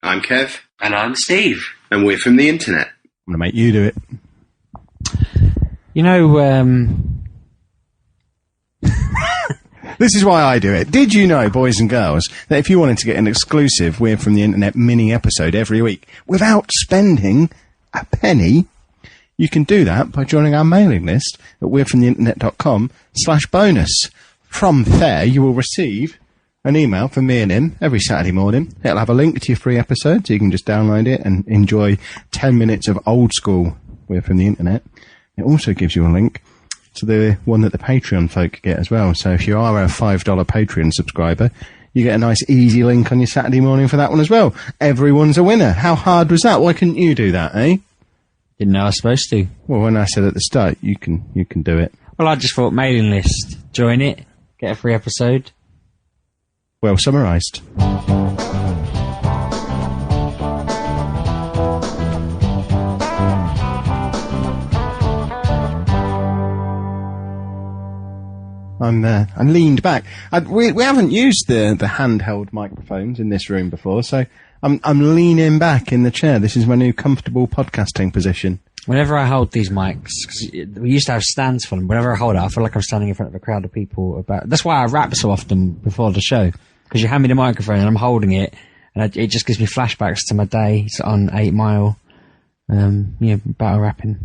I'm Kev. And I'm Steve. And we're from the internet. I'm going to make you do it. You know, This is why I do it. Did you know, boys and girls, that if you wanted to get an exclusive We're From the Internet mini episode every week without spending a penny, you can do that by joining our mailing list at we'refromtheinternet.com/bonus. From there, you will receive an email from me and him every Saturday morning. It'll have a link to your free episode, so you can just download it and enjoy 10 minutes of old school We're From the Internet. It also gives you a link to the one that the Patreon folk get as well. So if you are a $5 Patreon subscriber, you get a nice easy link on your Saturday morning for that one as well. Everyone's a winner. How hard was that? Why couldn't you do that, eh? didn't know I was supposed to. Well, when I said at the start, you can do it. Well, I just thought mailing list. Join it. Get a free episode. Well summarised. I leaned back. We haven't used the handheld microphones in this room before, so I'm leaning back in the chair. This is my new comfortable podcasting position. Whenever I hold these mics, because we used to have stands for them, whenever I hold it, I feel like I'm standing in front of a crowd of people. That's why I rap so often before the show, because you hand me the microphone and I'm holding it, and it just gives me flashbacks to my days on 8 Mile, battle rapping.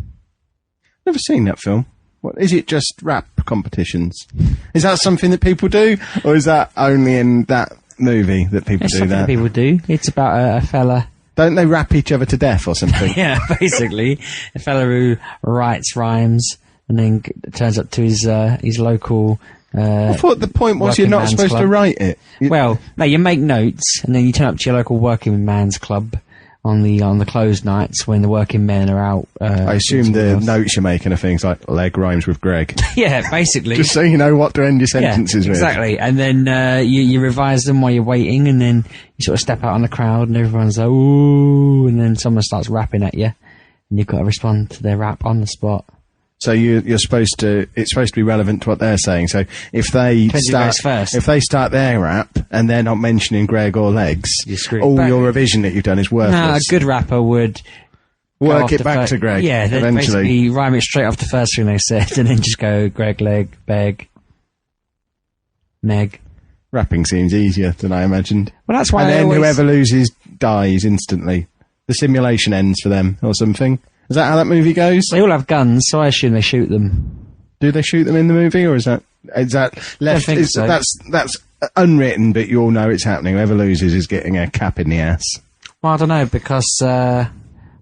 Never seen that film. What is it? Just rap competitions? Is that something that people do, or is that only in that movie that people It's do something that? people do. It's about a fella. Don't they rap each other to death or something? Yeah, basically, a fella who writes rhymes and then turns up to his local. I thought the point was you're working not man's supposed club. to write it. Well, no, you make notes and then you turn up to your local working man's club on the closed nights when the working men are out. I assume the notes you're making are things like leg rhymes with Greg. Yeah, basically. Just so you know what to end your sentences with. Exactly. And then you revise them while you're waiting, and then you sort of step out on the crowd and everyone's like, ooh, and then someone starts rapping at you and you've got to respond to their rap on the spot. So it's supposed to be relevant to what they're saying. So if they start their rap and they're not mentioning Greg or Legs, all your revision that you've done is worthless. No, a good rapper would work it back to Greg. Yeah, they'd eventually basically rhyme it straight off the first thing they said and then just go Greg, Leg, Beg, Meg. Rapping seems easier than I imagined. Well, that's why. And then whoever loses dies instantly. The simulation ends for them or something. Is that how that movie goes? They all have guns, so I assume they shoot them. Do they shoot them in the movie, or is that left? I think so. That's unwritten, but you all know it's happening. Whoever loses is getting a cap in the ass. Well, I don't know, because I can't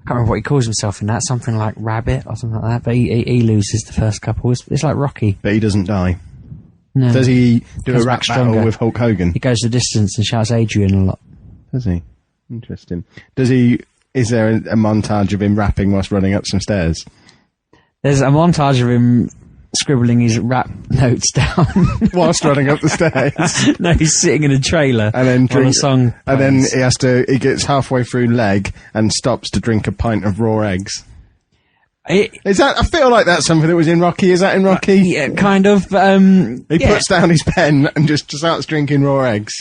remember what he calls himself in that. Something like Rabbit or something like that. But he loses the first couple. It's like Rocky. But he doesn't die. No. Does he do a rap stronger. battle with Hulk Hogan? He goes the distance and shouts Adrian a lot. Does he? Interesting. Does he? Is there a montage of him rapping whilst running up some stairs? There's a montage of him scribbling his rap notes down whilst running up the stairs. No, he's sitting in a trailer and then while a song plays. And then he gets halfway through Leg and stops to drink a pint of raw eggs. Is that? I feel like that's something that was in Rocky. Is that in Rocky? Yeah, kind of. He puts down his pen and just starts drinking raw eggs.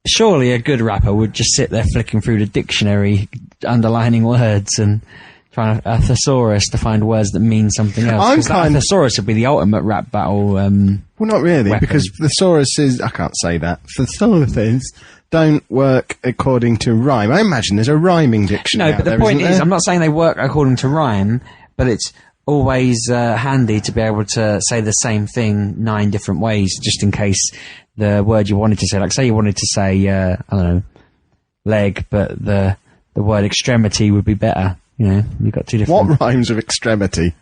Surely a good rapper would just sit there flicking through the dictionary, underlining words and trying a thesaurus to find words that mean something else. A thesaurus would be the ultimate rap battle. Well, not really, weapon. Because thesauruses, I can't say that. Thesauruses don't work according to rhyme. I imagine there's a rhyming dictionary. No, but the point is, I'm not saying they work according to rhyme, but it's always handy to be able to say the same thing 9 different ways, just in case the word you wanted to say, like say you wanted to say, I don't know, leg, but the word extremity would be better. You know, you've got 2 different... What rhymes with extremity?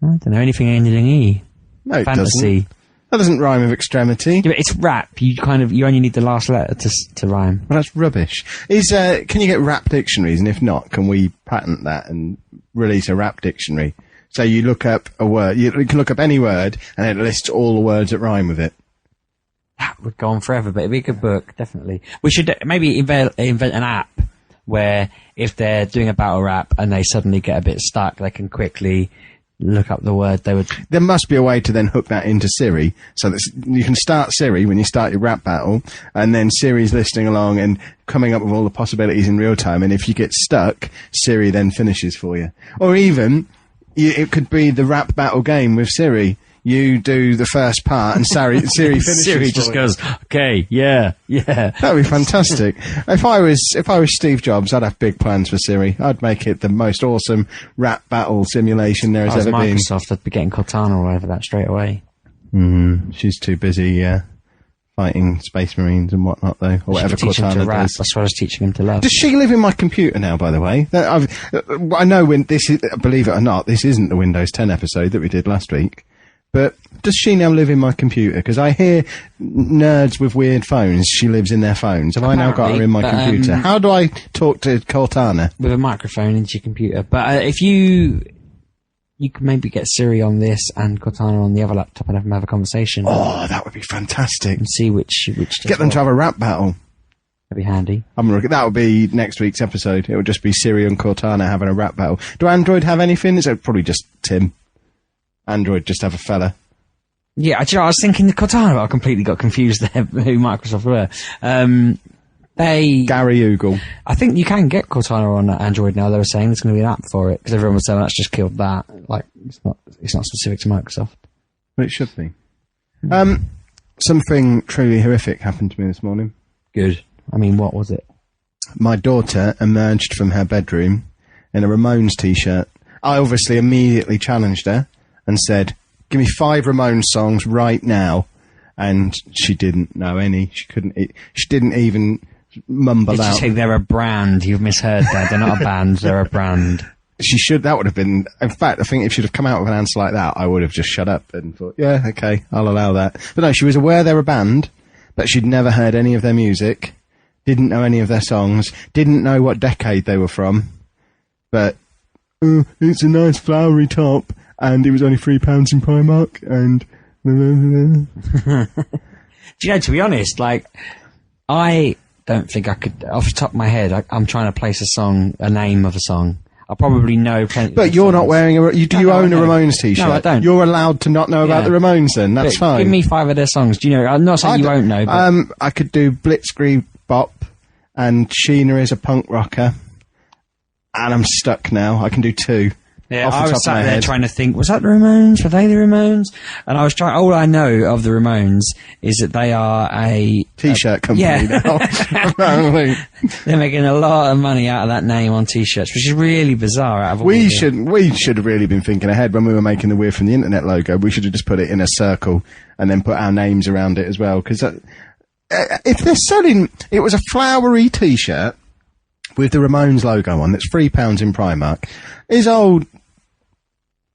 I don't know, anything ending in E. No, it Fantasy. doesn't. That doesn't rhyme with extremity. Yeah, but it's rap. You only need the last letter to rhyme. Well, that's rubbish. Can you get rap dictionaries? And if not, can we patent that and release a rap dictionary? So you look up a word, you can look up any word, and it lists all the words that rhyme with it. That would go on forever, but it'd be a good book, definitely. We should maybe invent an app where if they're doing a battle rap and they suddenly get a bit stuck, they can quickly look up the word, they would... There must be a way to then hook that into Siri, so that you can start Siri when you start your rap battle, and then Siri's listening along and coming up with all the possibilities in real time, and if you get stuck, Siri then finishes for you. Or even, it could be the rap battle game with Siri. You do the first part, and Siri finishes. Siri just goes, okay, yeah. That'd be fantastic. If I was Steve Jobs, I'd have big plans for Siri. I'd make it the most awesome rap battle simulation there has ever been. Microsoft, I'd be getting Cortana all over that straight away. She's too busy, fighting Space Marines and whatnot, though, or whatever Cortana does. That's what I was teaching him to love. Does she live in my computer now, by the way? I know when this is, believe it or not, this isn't the Windows 10 episode that we did last week. But does she now live in my computer? Because I hear nerds with weird phones, she lives in their phones. Have I now got her in my computer? How do I talk to Cortana? With a microphone into your computer. But if you could maybe get Siri on this and Cortana on the other laptop and have a conversation. Oh, that would be fantastic. And see which get them to have a rap battle. That'd be handy. That would be next week's episode. It would just be Siri and Cortana having a rap battle. Do Android have anything? Is it probably just Tim? Android just have a fella. Yeah, I was thinking the Cortana, but I completely got confused there who Microsoft were. Gary Oogle. I think you can get Cortana on Android now. They were saying there's going to be an app for it because everyone was saying that's just killed that. Like it's not specific to Microsoft. But it should be. Something truly horrific happened to me this morning. Good. I mean, what was it? My daughter emerged from her bedroom in a Ramones t-shirt. I obviously immediately challenged her and said, give me 5 Ramones songs right now. And she didn't know any. She didn't even mumble out. Did you say they're a brand? You've misheard that. They're not a band, they're a brand. That would have been, in fact, I think if she'd have come out with an answer like that, I would have just shut up and thought, yeah, okay, I'll allow that. But no, she was aware they're a band, but she'd never heard any of their music, didn't know any of their songs, didn't know what decade they were from, but, it's a nice flowery top. And it was only £3 in Primark, and... Do you know, to be honest, like, I don't think I could, off the top of my head, I'm trying to place a name of a song. I probably know plenty. But you're not wearing do you own a Ramones t-shirt? No, I don't. You're allowed to not know about the Ramones then, that's fine. Give me 5 of their songs. Do you know, I'm not saying you won't know, but... I could do Blitzkrieg Bop, and Sheena is a punk rocker, and I'm stuck now. I can do 2. Yeah, I was sat there trying to think, was that the Ramones? Were they the Ramones? And I was trying, all I know of the Ramones is that they are a t-shirt company now. They're making a lot of money out of that name on t-shirts, which is really bizarre. We should have really been thinking ahead when we were making the Weird from the Internet logo. We should have just put it in a circle and then put our names around it as well. Because if they're selling, it was a flowery t-shirt with the Ramones logo on, that's £3 in Primark. Is old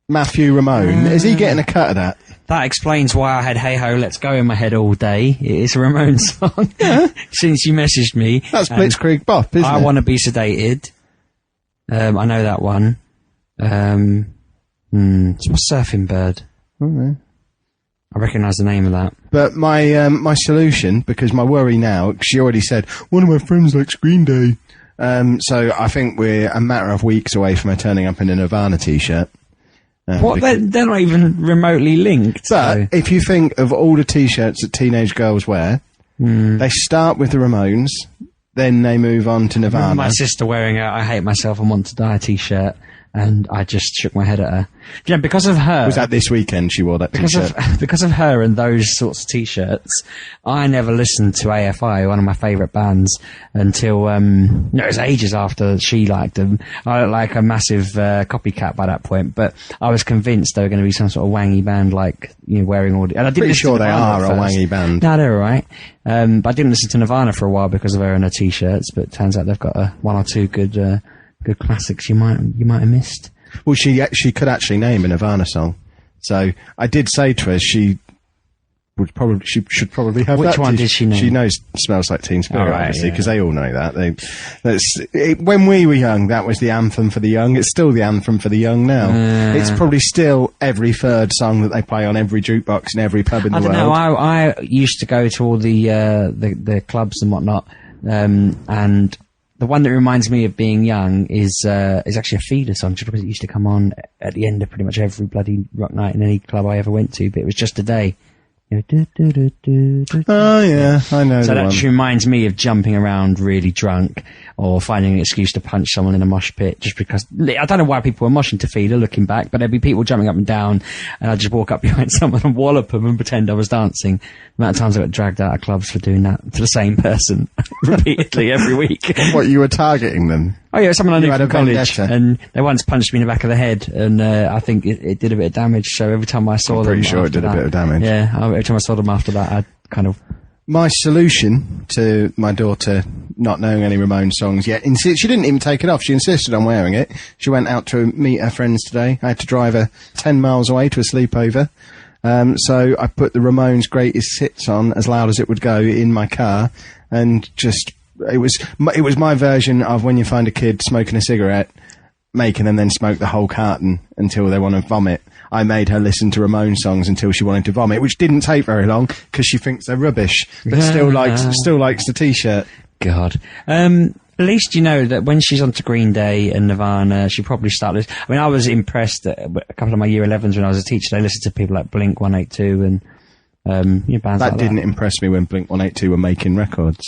Matthew Ramone, is he getting a cut of that? That explains why I had Hey Ho, Let's Go in my head all day. It's a Ramones song. Yeah. Since you messaged me. That's Blitzkrieg Bop, isn't it? I Want to Be Sedated. I know that one. It's my Surfing Bird. Okay. I recognise the name of that. But my solution, because my worry now, because she already said, one of my friends likes Green Day. So I think we're a matter of weeks away from her turning up in a Nirvana t-shirt. What? They're not even remotely linked. But if you think of all the t-shirts that teenage girls wear, they start with the Ramones, then they move on to Nirvana. I remember my sister wearing a I Hate Myself and Want to Die t-shirt, and I just shook my head at her. You know, because of her... Was that this weekend she wore that t-shirt? Because of her and those sorts of t-shirts, I never listened to AFI, one of my favourite bands, until, it was ages after she liked them. I looked like a massive copycat by that point, but I was convinced they were going to be some sort of wangy band, like, wearing all the... And I didn't Pretty sure they are a wangy band. No, they're alright. But I didn't listen to Nirvana for a while because of her and her t-shirts, but it turns out they've got one or two good classics you might have missed. Well, she could actually name a Nirvana song. So I did say to her she should probably have that. Which one did she name? She knows Smells Like Teen Spirit, right, obviously, because they all know that. When we were young, that was the anthem for the young. It's still the anthem for the young now. It's probably still every third song that they play on every jukebox in every pub in the world. I don't know. I used to go to all the clubs and whatnot, and The one that reminds me of being young is actually a feeder song, just because it used to come on at the end of pretty much every bloody rock night in any club I ever went to, but it was Just a Day. Oh yeah, I know. So the that one. just reminds me of jumping around really drunk or finding an excuse to punch someone in a mosh pit, just because I don't know why people were moshing to Feeder looking back, but there'd be people jumping up and down, and I'd just walk up behind someone and wallop them and pretend I was dancing. The amount of times I got dragged out of clubs for doing that to the same person repeatedly every week. What, you were targeting them? Oh yeah, someone I knew had from a college, vendetta. and they once punched me in the back of the head, and I think it did a bit of damage. So every time I saw them, Pretty sure it after did a that- bit of damage. Yeah, every time I saw them after that, I kind of. My solution to my daughter not knowing any Ramones songs yet, she didn't even take it off. She insisted on wearing it. She went out to meet her friends today. I had to drive her 10 miles away to a sleepover. So I put the Ramones Greatest Hits on as loud as it would go in my car, and just it was my version of when you find a kid smoking a cigarette, making them then smoke the whole carton until they want to vomit. I made her listen to Ramones songs until she wanted to vomit, which didn't take very long because she thinks they're rubbish, but still likes the t-shirt. God. At least you know that when she's onto Green Day and Nirvana, she probably started. I mean, I was impressed that a couple of my year 11s when I was a teacher, they listened to people like Blink 182 and bands like that. That didn't impress me when Blink 182 were making records.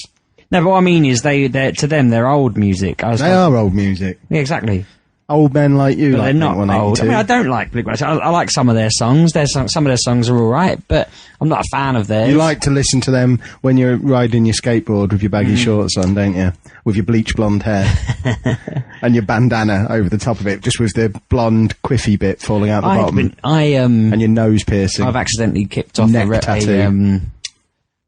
No, but what I mean is they're to them they're old music. They are old music. Yeah, exactly. Old men like you, But like they're not Blink old. 182. I mean, I don't like Blink 182. I like some of their songs. Some of their songs are all right, but I'm not a fan of theirs. You like to listen to them when you're riding your skateboard with your baggy shorts on, don't you? With your bleach blonde hair and your bandana over the top of it, just with the blonde quiffy bit falling out the bottom, and your nose piercing. I've accidentally kicked off Neck tattoo.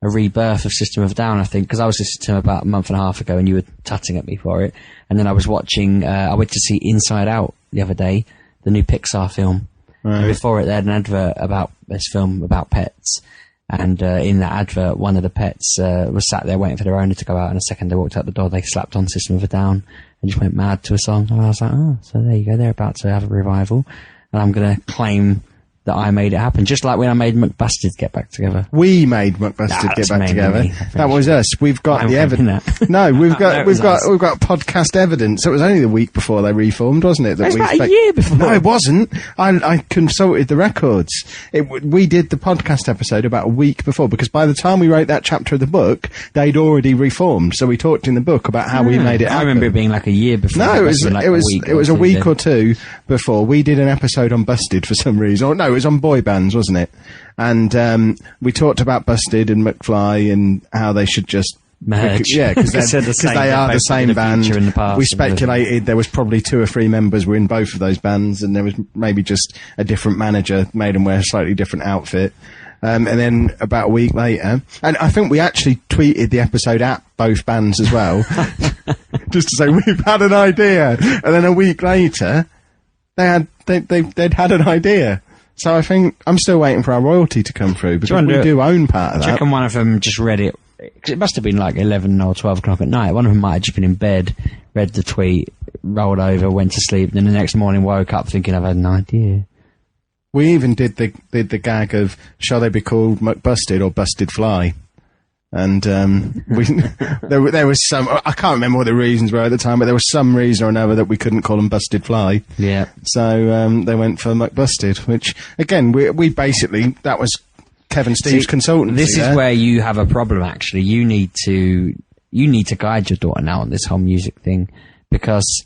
A rebirth of System of a Down, I think, because I was listening to him about a month and a half ago, and you were tutting at me for it. And then I was watching. I went to see Inside Out the other day, the new Pixar film. Right. And before it, they had an advert about this film about pets. And in that advert, one of the pets was sat there waiting for their owner to go out, and the second they walked out the door, they slapped on System of a Down and just went mad to a song. And I was like, oh, so there you go, they're about to have a revival, and I'm going to claim that I made it happen, just like when I made McBusted get back together. We made McBusted get back together. That was us. We've got the evidence. No, we've got podcast evidence. It was only the week before they reformed, wasn't it? It was about a year before. No, it wasn't. I consulted the records. We did the podcast episode about a week before, because by the time we wrote that chapter of the book, they'd already reformed. So we talked in the book about how we made it happen. I remember it being like a year before. No, it was a week or two before. We did an episode on Busted for some reason. Or no, it was on boy bands, wasn't it? And we talked about Busted and McFly and how they should just merge. Yeah, because they are the same band. We speculated there was probably 2 or 3 members were in both of those bands, and there was maybe just a different manager made them wear a slightly different outfit. And then about a week later, and I think we actually tweeted the episode at both bands as well, just to say we've had an idea. And then a week later, they'd had an idea. So I think I'm still waiting for our royalty to come through, because we do own part of that. I reckon one of them just read it. Cause it must have been like 11 or 12 o'clock at night. One of them might have just been in bed, read the tweet, rolled over, went to sleep, and then the next morning woke up thinking, I've had an idea. We even did the gag of, shall they be called McBusted or Busted Fly? And there was some, I can't remember what the reasons were at the time, but there was some reason or another that we couldn't call them Busted Fly. Yeah. So they went for McBusted, which again we basically, that was Kevin Steve's consultancy. This is where you have a problem. Actually, you need to guide your daughter now on this whole music thing, because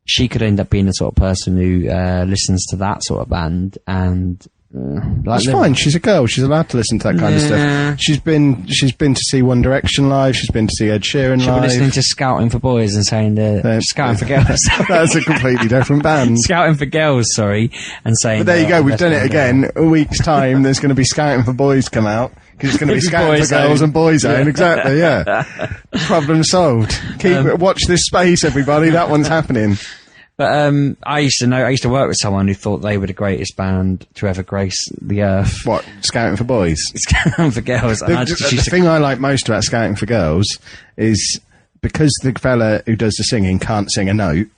she could end up being the sort of person who listens to that sort of band and. That's fine. She's a girl. She's allowed to listen to that kind of stuff. She's been to see One Direction live. She's been to see Ed Sheeran She'll live. be listening to Scouting for Boys and saying Scouting for Girls. That's a completely different band. Scouting for Girls, sorry, and saying. But there you go. We've done it again. A week's time, there's going to be Scouting for Boys come out, because it's going to be Scouting for Girls and Boys Own. Exactly. Yeah. Problem solved. Watch this space, everybody. That one's happening. But I used to work with someone who thought they were the greatest band to ever grace the earth. What, Scouting for Boys? Scouting for Girls. The thing I like most about Scouting for Girls is, because the fella who does the singing can't sing a note,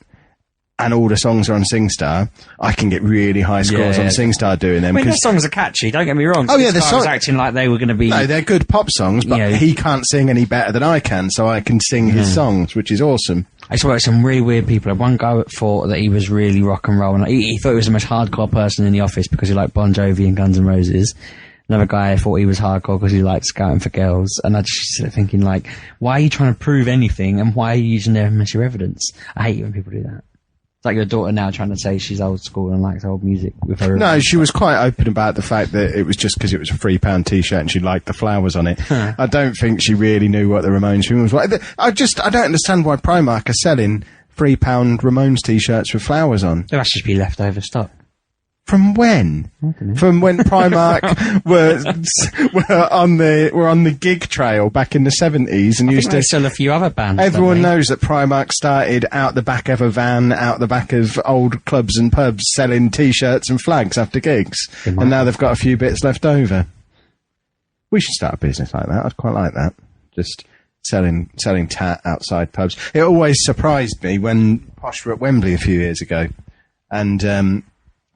and all the songs are on SingStar, I can get really high scores on SingStar doing them. I mean, the songs are catchy, don't get me wrong. Oh yeah, the songs acting like they were going to be... No, they're good pop songs, but he can't sing any better than I can, so I can sing his songs, which is awesome. I used to work with some really weird people. One guy thought that he was really rock and roll, and he thought he was the most hardcore person in the office because he liked Bon Jovi and Guns N' Roses. Another guy thought he was hardcore because he liked scouting for girls. And I just started thinking, like, why are you trying to prove anything, and why are you using them as your evidence? I hate it when people do that. It's like your daughter now trying to say she's old school and likes old music with her. No, she was quite open about the fact that it was just because it was a £3 t-shirt and she liked the flowers on it. I don't think she really knew what the Ramones thing was. I don't understand why Primark are selling £3 Ramones t-shirts with flowers on. There must just be leftover stock. From when? From when Primark were on the gig trail back in the 70s and used to sell a few other bands. Everyone knows that Primark started out the back of a van, out the back of old clubs and pubs, selling t-shirts and flags after gigs, and now they've got a few bits left over. We should start a business like that. I'd quite like that. Just selling tat outside pubs. It always surprised me when Posh were at Wembley a few years ago, and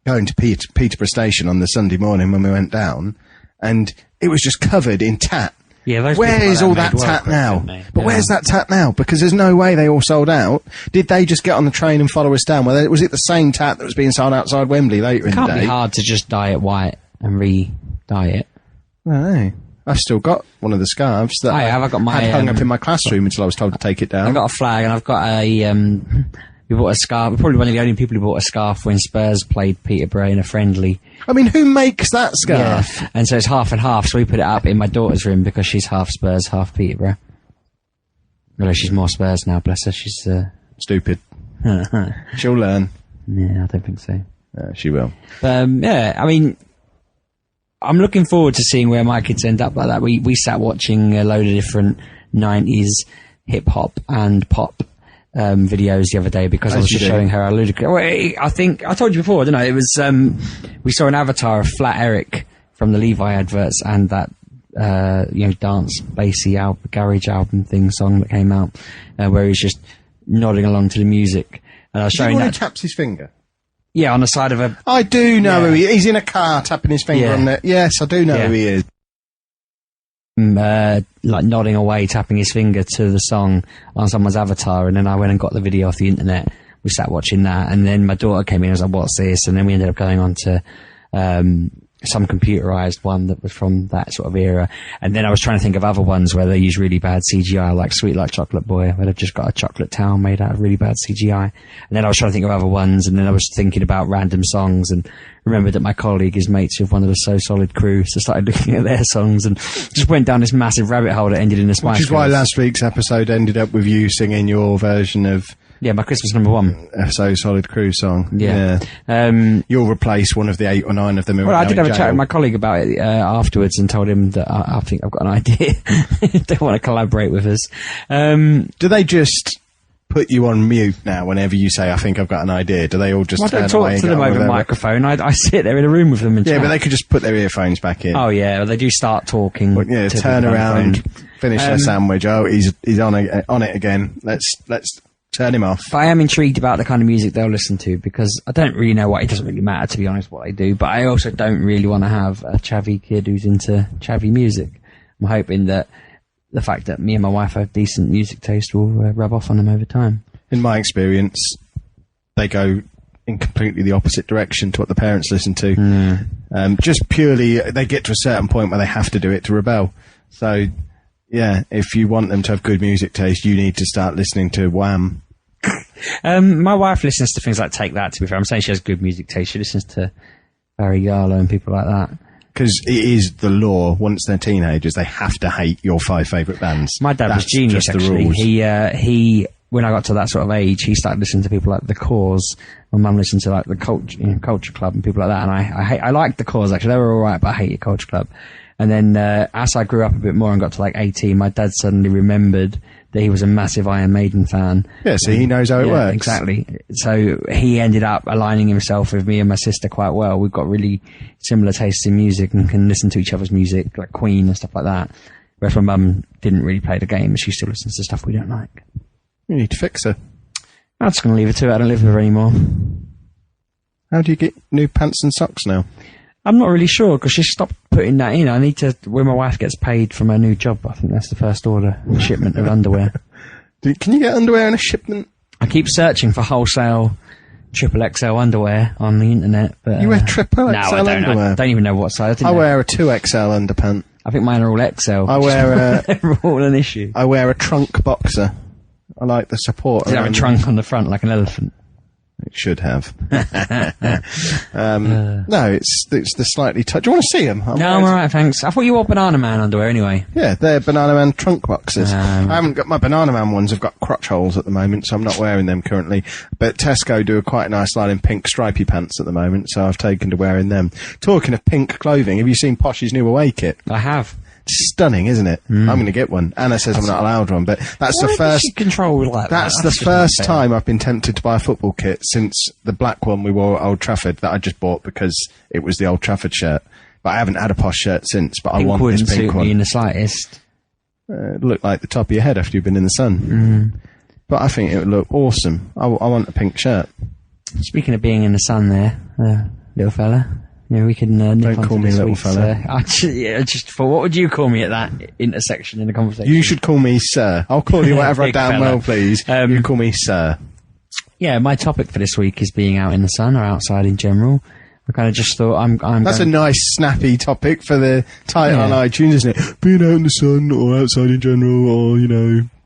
going to Peterborough Station on the Sunday morning when we went down, and it was just covered in tat. Yeah, where is all that tat now? But where's that tat now? Because there's no way they all sold out. Did they just get on the train and follow us down? Was it the same tat that was being sold outside Wembley later in the day? It can't be hard to just dye it white and re-dye it. No. I've still got one of the scarves that I had hung up in my classroom until I was told to take it down. I've got a flag, and I've got a... We bought a scarf. We're probably one of the only people who bought a scarf when Spurs played Peterborough in a friendly. I mean, who makes that scarf? Yeah. And so it's half and half, so we put it up in my daughter's room because she's half Spurs, half Peterborough. Although she's more Spurs now, bless her. She's stupid. She'll learn. Yeah, I don't think so. She will. Yeah, I mean, I'm looking forward to seeing where my kids end up like that. We sat watching a load of different 90s hip-hop and pop videos the other day because I was just showing her how ludicrous. Well, I think I told you before, didn't I? It was we saw an avatar of Flat Eric from the Levi adverts and that dance bassy garage album song that came out where he was just nodding along to the music, and I was showing that. He taps his finger. Yeah, on the side of a. I do know who he is. He's in a car tapping his finger on there. Yes, I do know who he is. Like nodding away, tapping his finger to the song on someone's avatar, and then I went and got the video off the internet. We sat watching that, and then my daughter came in and was like, "What's this?" And then we ended up going on to some computerized one that was from that sort of era. And then I was trying to think of other ones where they use really bad CGI, like Sweet Like Chocolate Boy, where they've just got a chocolate town made out of really bad CGI. And then I was trying to think of other ones, and then I was thinking about random songs, and remembered that my colleague is mates with one of the So Solid crew, so started looking at their songs and just went down this massive rabbit hole that ended in a Spice Girls. Which is why last week's episode ended up with you singing your version of... Yeah, my Christmas number one. So Solid Crew song. Yeah. You'll replace one of the 8 or 9 of them. Well, I did have a chat with my colleague about it afterwards and told him that I think I've got an idea. They want to collaborate with us. Do they just put you on mute now whenever you say, I think I've got an idea? Do they all just turn away? I don't talk to them over the microphone. I sit there in a room with them and chat. Yeah, but they could just put their earphones back in. Oh, yeah. Well, they do start talking. But, yeah, turn around, finish their sandwich. Oh, he's on it again. Let's turn him off. But I am intrigued about the kind of music they'll listen to, because I don't really know it doesn't really matter, to be honest, what they do, but I also don't really want to have a chavvy kid who's into chavvy music. I'm hoping that the fact that me and my wife have decent music taste will rub off on them over time. In my experience, they go in completely the opposite direction to what the parents listen to. Just purely, they get to a certain point where they have to do it to rebel. So, yeah, if you want them to have good music taste, you need to start listening to Wham. My wife listens to things like Take That, to be fair. I'm saying she has good music taste. She listens to Barry Garlow and people like that. Because it is the law, once they're teenagers, they have to hate your 5 favourite bands. My dad was genius, actually. He when I got to that sort of age, he started listening to people like The Cause. My mum listened to like the Culture Club and people like that. And I liked The Cause, actually. They were alright, but I hated Culture Club. And then as I grew up a bit more and got to like 18, my dad suddenly remembered that he was a massive Iron Maiden fan. Yeah, so he knows how it works. Exactly. So he ended up aligning himself with me and my sister quite well. We've got really similar tastes in music and can listen to each other's music, like Queen and stuff like that. Whereas my mum didn't really play the game, but she still listens to stuff we don't like. You need to fix her. I'm just going to leave it to it. I don't live with her anymore. How do you get new pants and socks now? I'm not really sure because she stopped putting that in. I need to, when my wife gets paid from her new job, I think that's the first order, a shipment of underwear. Can you get underwear in a shipment? I keep searching for wholesale XXL underwear on the internet. But, you wear triple XL underwear? I don't even know what size. I wear a 2XL underpant. I think mine are all XL. I wear they're all an issue. I wear a trunk boxer. I like the support. Does it have a trunk on the front like an elephant? It should have. No, it's the slightly tight. Do you want to see them? No, I'm alright, thanks. I thought you wore Banana Man underwear anyway. Yeah, they're Banana Man trunk boxers. I haven't got my Banana Man ones. I've got crotch holes at the moment, so I'm not wearing them currently. But Tesco do a quite nice line in pink stripy pants at the moment, so I've taken to wearing them. Talking of pink clothing, have you seen Posh's new away kit? I have. Stunning, isn't it? I'm going to get one. Anna says I'm not allowed one, but that's the first. That's the first time I've been tempted to buy a football kit since the black one we wore at Old Trafford that I just bought because it was the Old Trafford shirt. But I haven't had a Posh shirt since. But I want this pink one. Me in the slightest. It looked like the top of your head after you've been in the sun. But I think it would look awesome. I want a pink shirt. Speaking of being in the sun, there, little fella. Yeah, we can don't call me little fella. Just for what would you call me at that intersection in the conversation? You should call me sir. I'll call you whatever I damn well please. You call me sir. Yeah, my topic for this week is being out in the sun or outside in general. I kind of just thought I'm. That's a nice snappy topic for the title on iTunes, isn't it? Being out in the sun or outside in general, or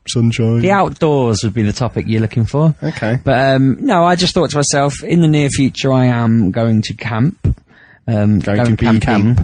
sunshine. The outdoors would be the topic you're looking for. Okay. But no, I just thought to myself, in the near future, I am going to camp. Going to camping. camp.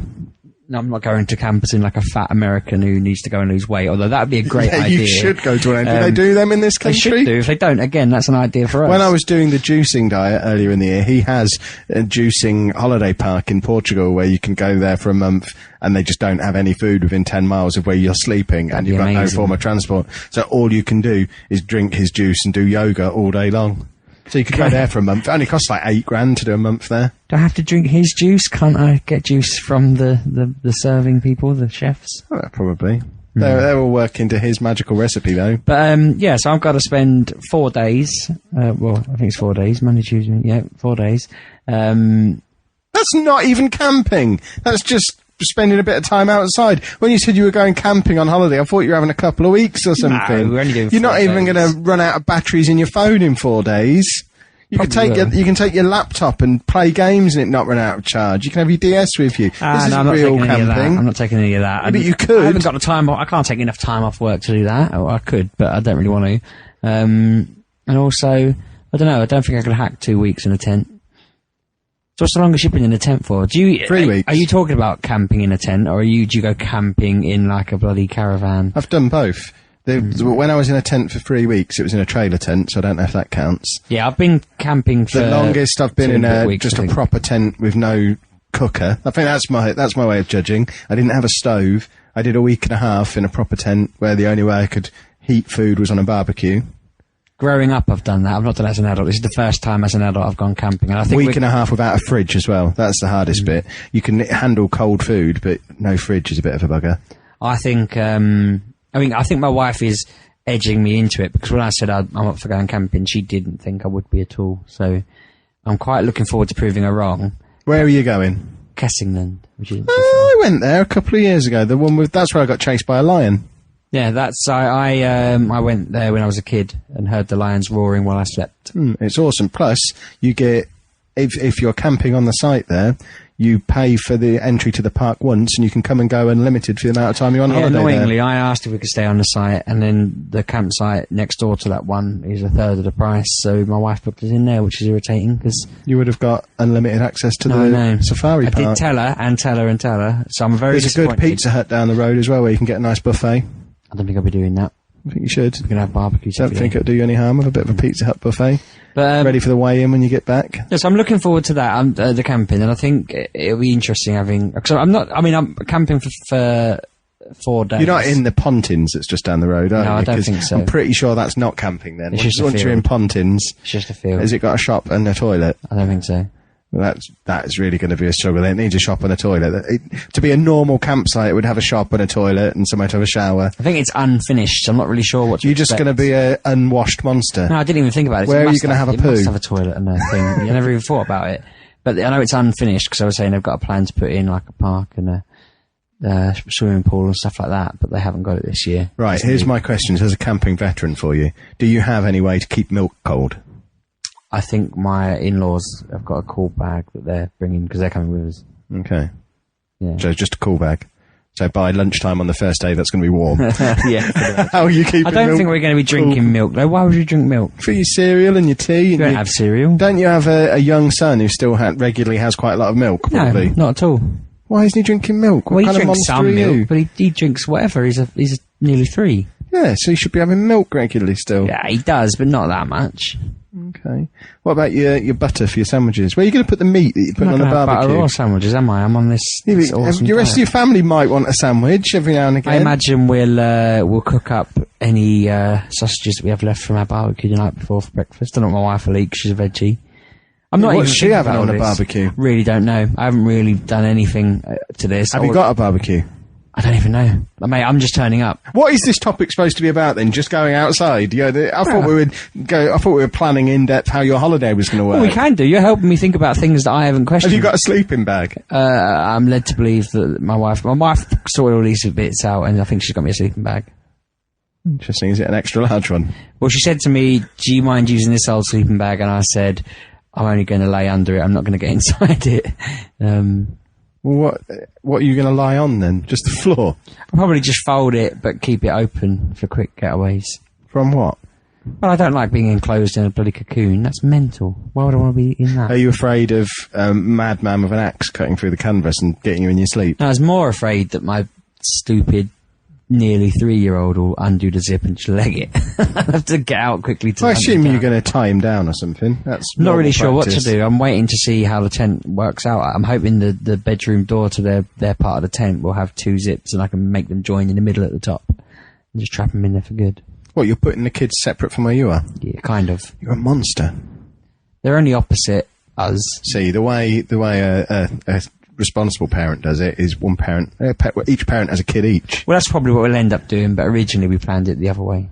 No, I'm not going to camp as in like a fat American who needs to go and lose weight, although that would be a great idea. You should go to an Do they do them in this country? They should do. If they don't, again, that's an idea for us. When I was doing the juicing diet earlier in the year, he has a juicing holiday park in Portugal where you can go there for a month and they just don't have any food within 10 miles of where you're sleeping and you've got no form of transport. So all you can do is drink his juice and do yoga all day long. So you could go there for a month. It only costs like $8,000 to do a month there. Do I have to drink his juice? Can't I get juice from the serving people, the chefs? Oh, probably. They're all working to his magical recipe, though. But, so I've got to spend 4 days. Well, I think it's 4 days. Monday, Tuesday. Yeah, 4 days. That's not even camping. That's just spending a bit of time outside. When you said you were going camping on holiday, I thought you were having a couple of weeks or something. No, we're only doing You're not even going to run out of batteries in your phone in 4 days. You can take your laptop and play games and it not run out of charge. You can have your DS with you. This is real camping. I'm not taking any of that. But you could. I haven't got the time. I can't take enough time off work to do that. Or I could, but I don't really want to. And also, I don't know. I don't think I could hack 2 weeks in a tent. So what's the longest you've been in a tent for? 3 weeks. Are you talking about camping in a tent, or do you go camping in like a bloody caravan? I've done both. When I was in a tent for 3 weeks, it was in a trailer tent, so I don't know if that counts. Yeah, I've been camping for the longest I've been in a proper tent with no cooker. I think that's my way of judging. I didn't have a stove. I did a week and a half in a proper tent where the only way I could heat food was on a barbecue. Growing up, I've done that. I've not done that as an adult. This is the first time as an adult I've gone camping. And I think week and a half without a fridge as well. That's the hardest bit. You can handle cold food, but no fridge is a bit of a bugger. I think, I think my wife is edging me into it because when I said I'm up for going camping, she didn't think I would be at all. So I'm quite looking forward to proving her wrong. Where are you going? Kessingland, which isn't I went there a couple of years ago. That's where I got chased by a lion. Yeah, I went there when I was a kid and heard the lions roaring while I slept. It's awesome. Plus, you get, if you're camping on the site there, you pay for the entry to the park once and you can come and go unlimited for the amount of time you're on holiday annoyingly, there. I asked if we could stay on the site and then the campsite next door to that one is a third of the price, so my wife booked us in there, which is irritating because you would have got unlimited access to the safari park. I did tell her, so I'm very disappointed. There's a good Pizza Hut down the road as well where you can get a nice buffet. I don't think I'll be doing that. I think you should. We're going to have barbecues. Don't think it'll do you any harm with a bit of a Pizza Hut buffet. But, ready for the weigh-in when you get back. Yes, I'm looking forward to that. The camping, and I think it'll be interesting having. Cause I'm camping for 4 days. You're not in the Pontins that's just down the road, are you? No, I don't think so. I'm pretty sure that's not camping then. It's just once you're in Pontins, it's just a field. Has it got a shop and a toilet? I don't think so. That's really going to be a struggle. It needs a shop and a toilet. To be a normal campsite, it would have a shop and a toilet and somewhere to have a shower. I think it's unfinished, so I'm not really sure what to You're just going to be a unwashed monster. No, I didn't even think about it. Where are you going to have a poo? It must have a toilet and a thing. You never even thought about it. But I know it's unfinished because I was saying they've got a plan to put in like a park and a swimming pool and stuff like that, but they haven't got it this year. Right, here's my questions as a camping veteran for you. Do you have any way to keep milk cold? I think my in-laws have got a cool bag that they're bringing because they're coming with us. Okay. Yeah. So just a cool bag. So by lunchtime on the first day, that's going to be warm. Yeah. How are you keeping I don't milk think we're going to be drinking milk, though. Why would you drink milk? For your cereal and your tea. You don't have cereal. Don't you have a young son who still regularly has quite a lot of milk, probably? No, not at all. Why isn't he drinking milk? Well, What kind he of drinks monster some are you? milk, but he drinks whatever. He's nearly 3. Yeah, so you should be having milk regularly still. Yeah, he does, but not that much. Okay. What about your butter for your sandwiches? Where are you going to put the meat that you put I'm on not the gonna have barbecue? butter or sandwiches, am I? I'm on this awesome Your rest of diet. your family might want a sandwich every now and again. I imagine we'll cook up any sausages that we have left from our barbecue the night before for breakfast. I don't know what my wife will eat 'cause she's a veggie. I'm not even What's she thinking having about on all a this. barbecue? Really don't know. I haven't really done anything to this. Have you got a barbecue? I don't even know. Mate, I'm just turning up. What is this topic supposed to be about then? Just going outside? I thought we were planning in depth how your holiday was going to work. Well, we can do. You're helping me think about things that I haven't questioned. Have you got a sleeping bag? I'm led to believe that my wife sorted all these bits out, and I think she's got me a sleeping bag. Interesting. Is it an extra large one? Well, she said to me, "Do you mind using this old sleeping bag?" And I said, "I'm only going to lay under it. I'm not going to get inside it." Well, what are you going to lie on then? Just the floor? I'll probably just fold it, but keep it open for quick getaways. From what? Well, I don't like being enclosed in a bloody cocoon. That's mental. Why would I want to be in that? Are you afraid of a madman with an axe cutting through the canvas and getting you in your sleep? I was more afraid that my stupid, nearly 3-year-old will undo the zip and just leg it. I have to get out quickly to I assume down. you're going to tie him down or something. That's Not really sure what to practice. do. I'm waiting to see how the tent works out. I'm hoping the bedroom door to their part of the tent will have 2 zips and I can make them join in the middle at the top and just trap them in there for good. What, you're putting the kids separate from where you are? Yeah, kind of. You're a monster. They're only opposite us. See, the way a responsible parent does it is one parent, each parent has a kid each. Well, that's probably what we'll end up doing, but originally we planned it the other way.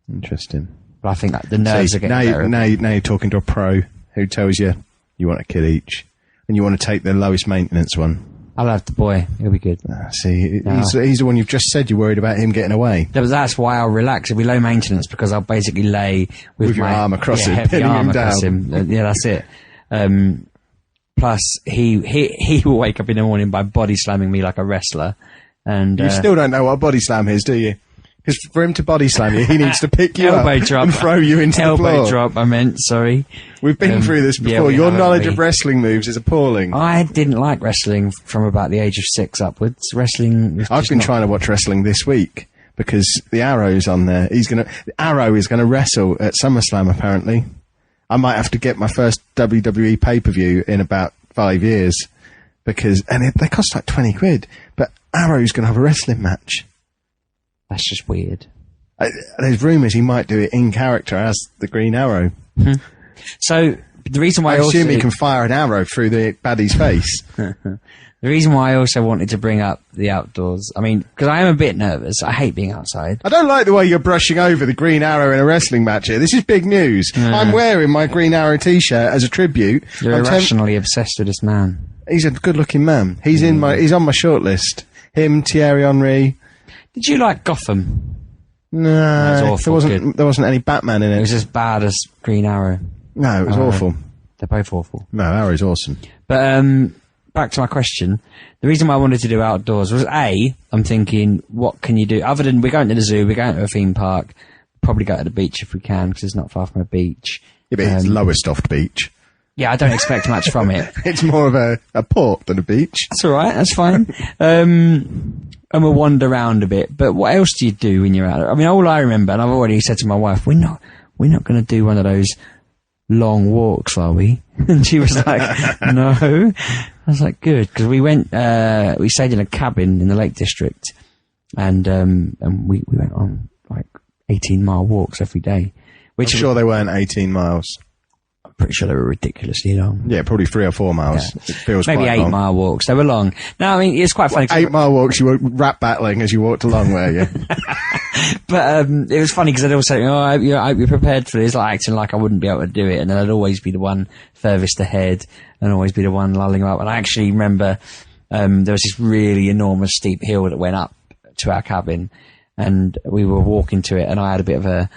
Interesting. But I think that the nerves are getting better. Now you're talking to a pro who tells you want a kid each, and you want to take the lowest maintenance one. I'll have the boy. He'll be good. See, No. he's the one you've just said you're worried about him getting away. That's why I'll relax. It'll be low maintenance because I'll basically lay with your my arm across him, heavy pinning arm him across down. him. Yeah, that's it. Plus, he will wake up in the morning by body slamming me like a wrestler. And You still don't know what a body slam is, do you? Because for him to body slam you, he needs to pick you up elbow drop and throw you into the floor. elbow drop. I meant sorry. We've been through this yeah, before. we Your have, knowledge haven't of we? wrestling moves is appalling. I didn't like wrestling from about the age of 6 upwards. Wrestling. Was I've just been not- trying to watch wrestling this week because the Arrow's on there. The Arrow is going to wrestle at SummerSlam apparently. I might have to get my first WWE pay-per-view in about 5 years they cost like 20 quid. But Arrow's going to have a wrestling match. That's just weird. There's rumours he might do it in character as the Green Arrow. So the reason why I I also assume he can fire an arrow through the baddie's face. the reason why I also wanted to bring up the outdoors. I mean, because I am a bit nervous. I hate being outside. I don't like the way you're brushing over the Green Arrow in a wrestling match here. This is big news. I'm wearing my Green Arrow t-shirt as a tribute. You're I'm irrationally obsessed with this man. He's a good-looking man. He's on my shortlist. Him, Thierry Henry. Did you like Gotham? No, was awful, there wasn't any Batman in It it. was as bad as Green Arrow. No, it was awful. They're both awful. No, Arrow's awesome. But back to my question. The reason why I wanted to do outdoors was I'm thinking, what can you do other than we're going to the zoo, we're going to a theme park, probably go to the beach if we can because it's not far from a beach. Yeah, but it's Lowestoft Beach. Yeah, I don't expect much from it. It's more of a port than a beach. That's all right. That's fine. And we'll wander around a bit. But what else do you do when you're out there? I mean, all I remember, and I've already said to my wife, we're not going to do one of those long walks, are we? And she was like, no. I was like, good, because we went, we stayed in a cabin in the Lake District, and we went on like 18-mile walks every day. I'm sure they weren't 18 miles. Pretty sure they were ridiculously long. Yeah, probably 3 or 4 miles. Yeah. It feels Maybe quite 8 long. mile walks. They were long. No, I mean, it's quite funny. 8 mile walks, you were rap battling as you walked along, were you? But it was funny because they'd all say, I hope you're prepared for this, like acting like I wouldn't be able to do it. And then I'd always be the one furthest ahead and always be the one lulling them up. And I actually remember there was this really enormous steep hill that went up to our cabin, and we were walking to it, and I had a bit of a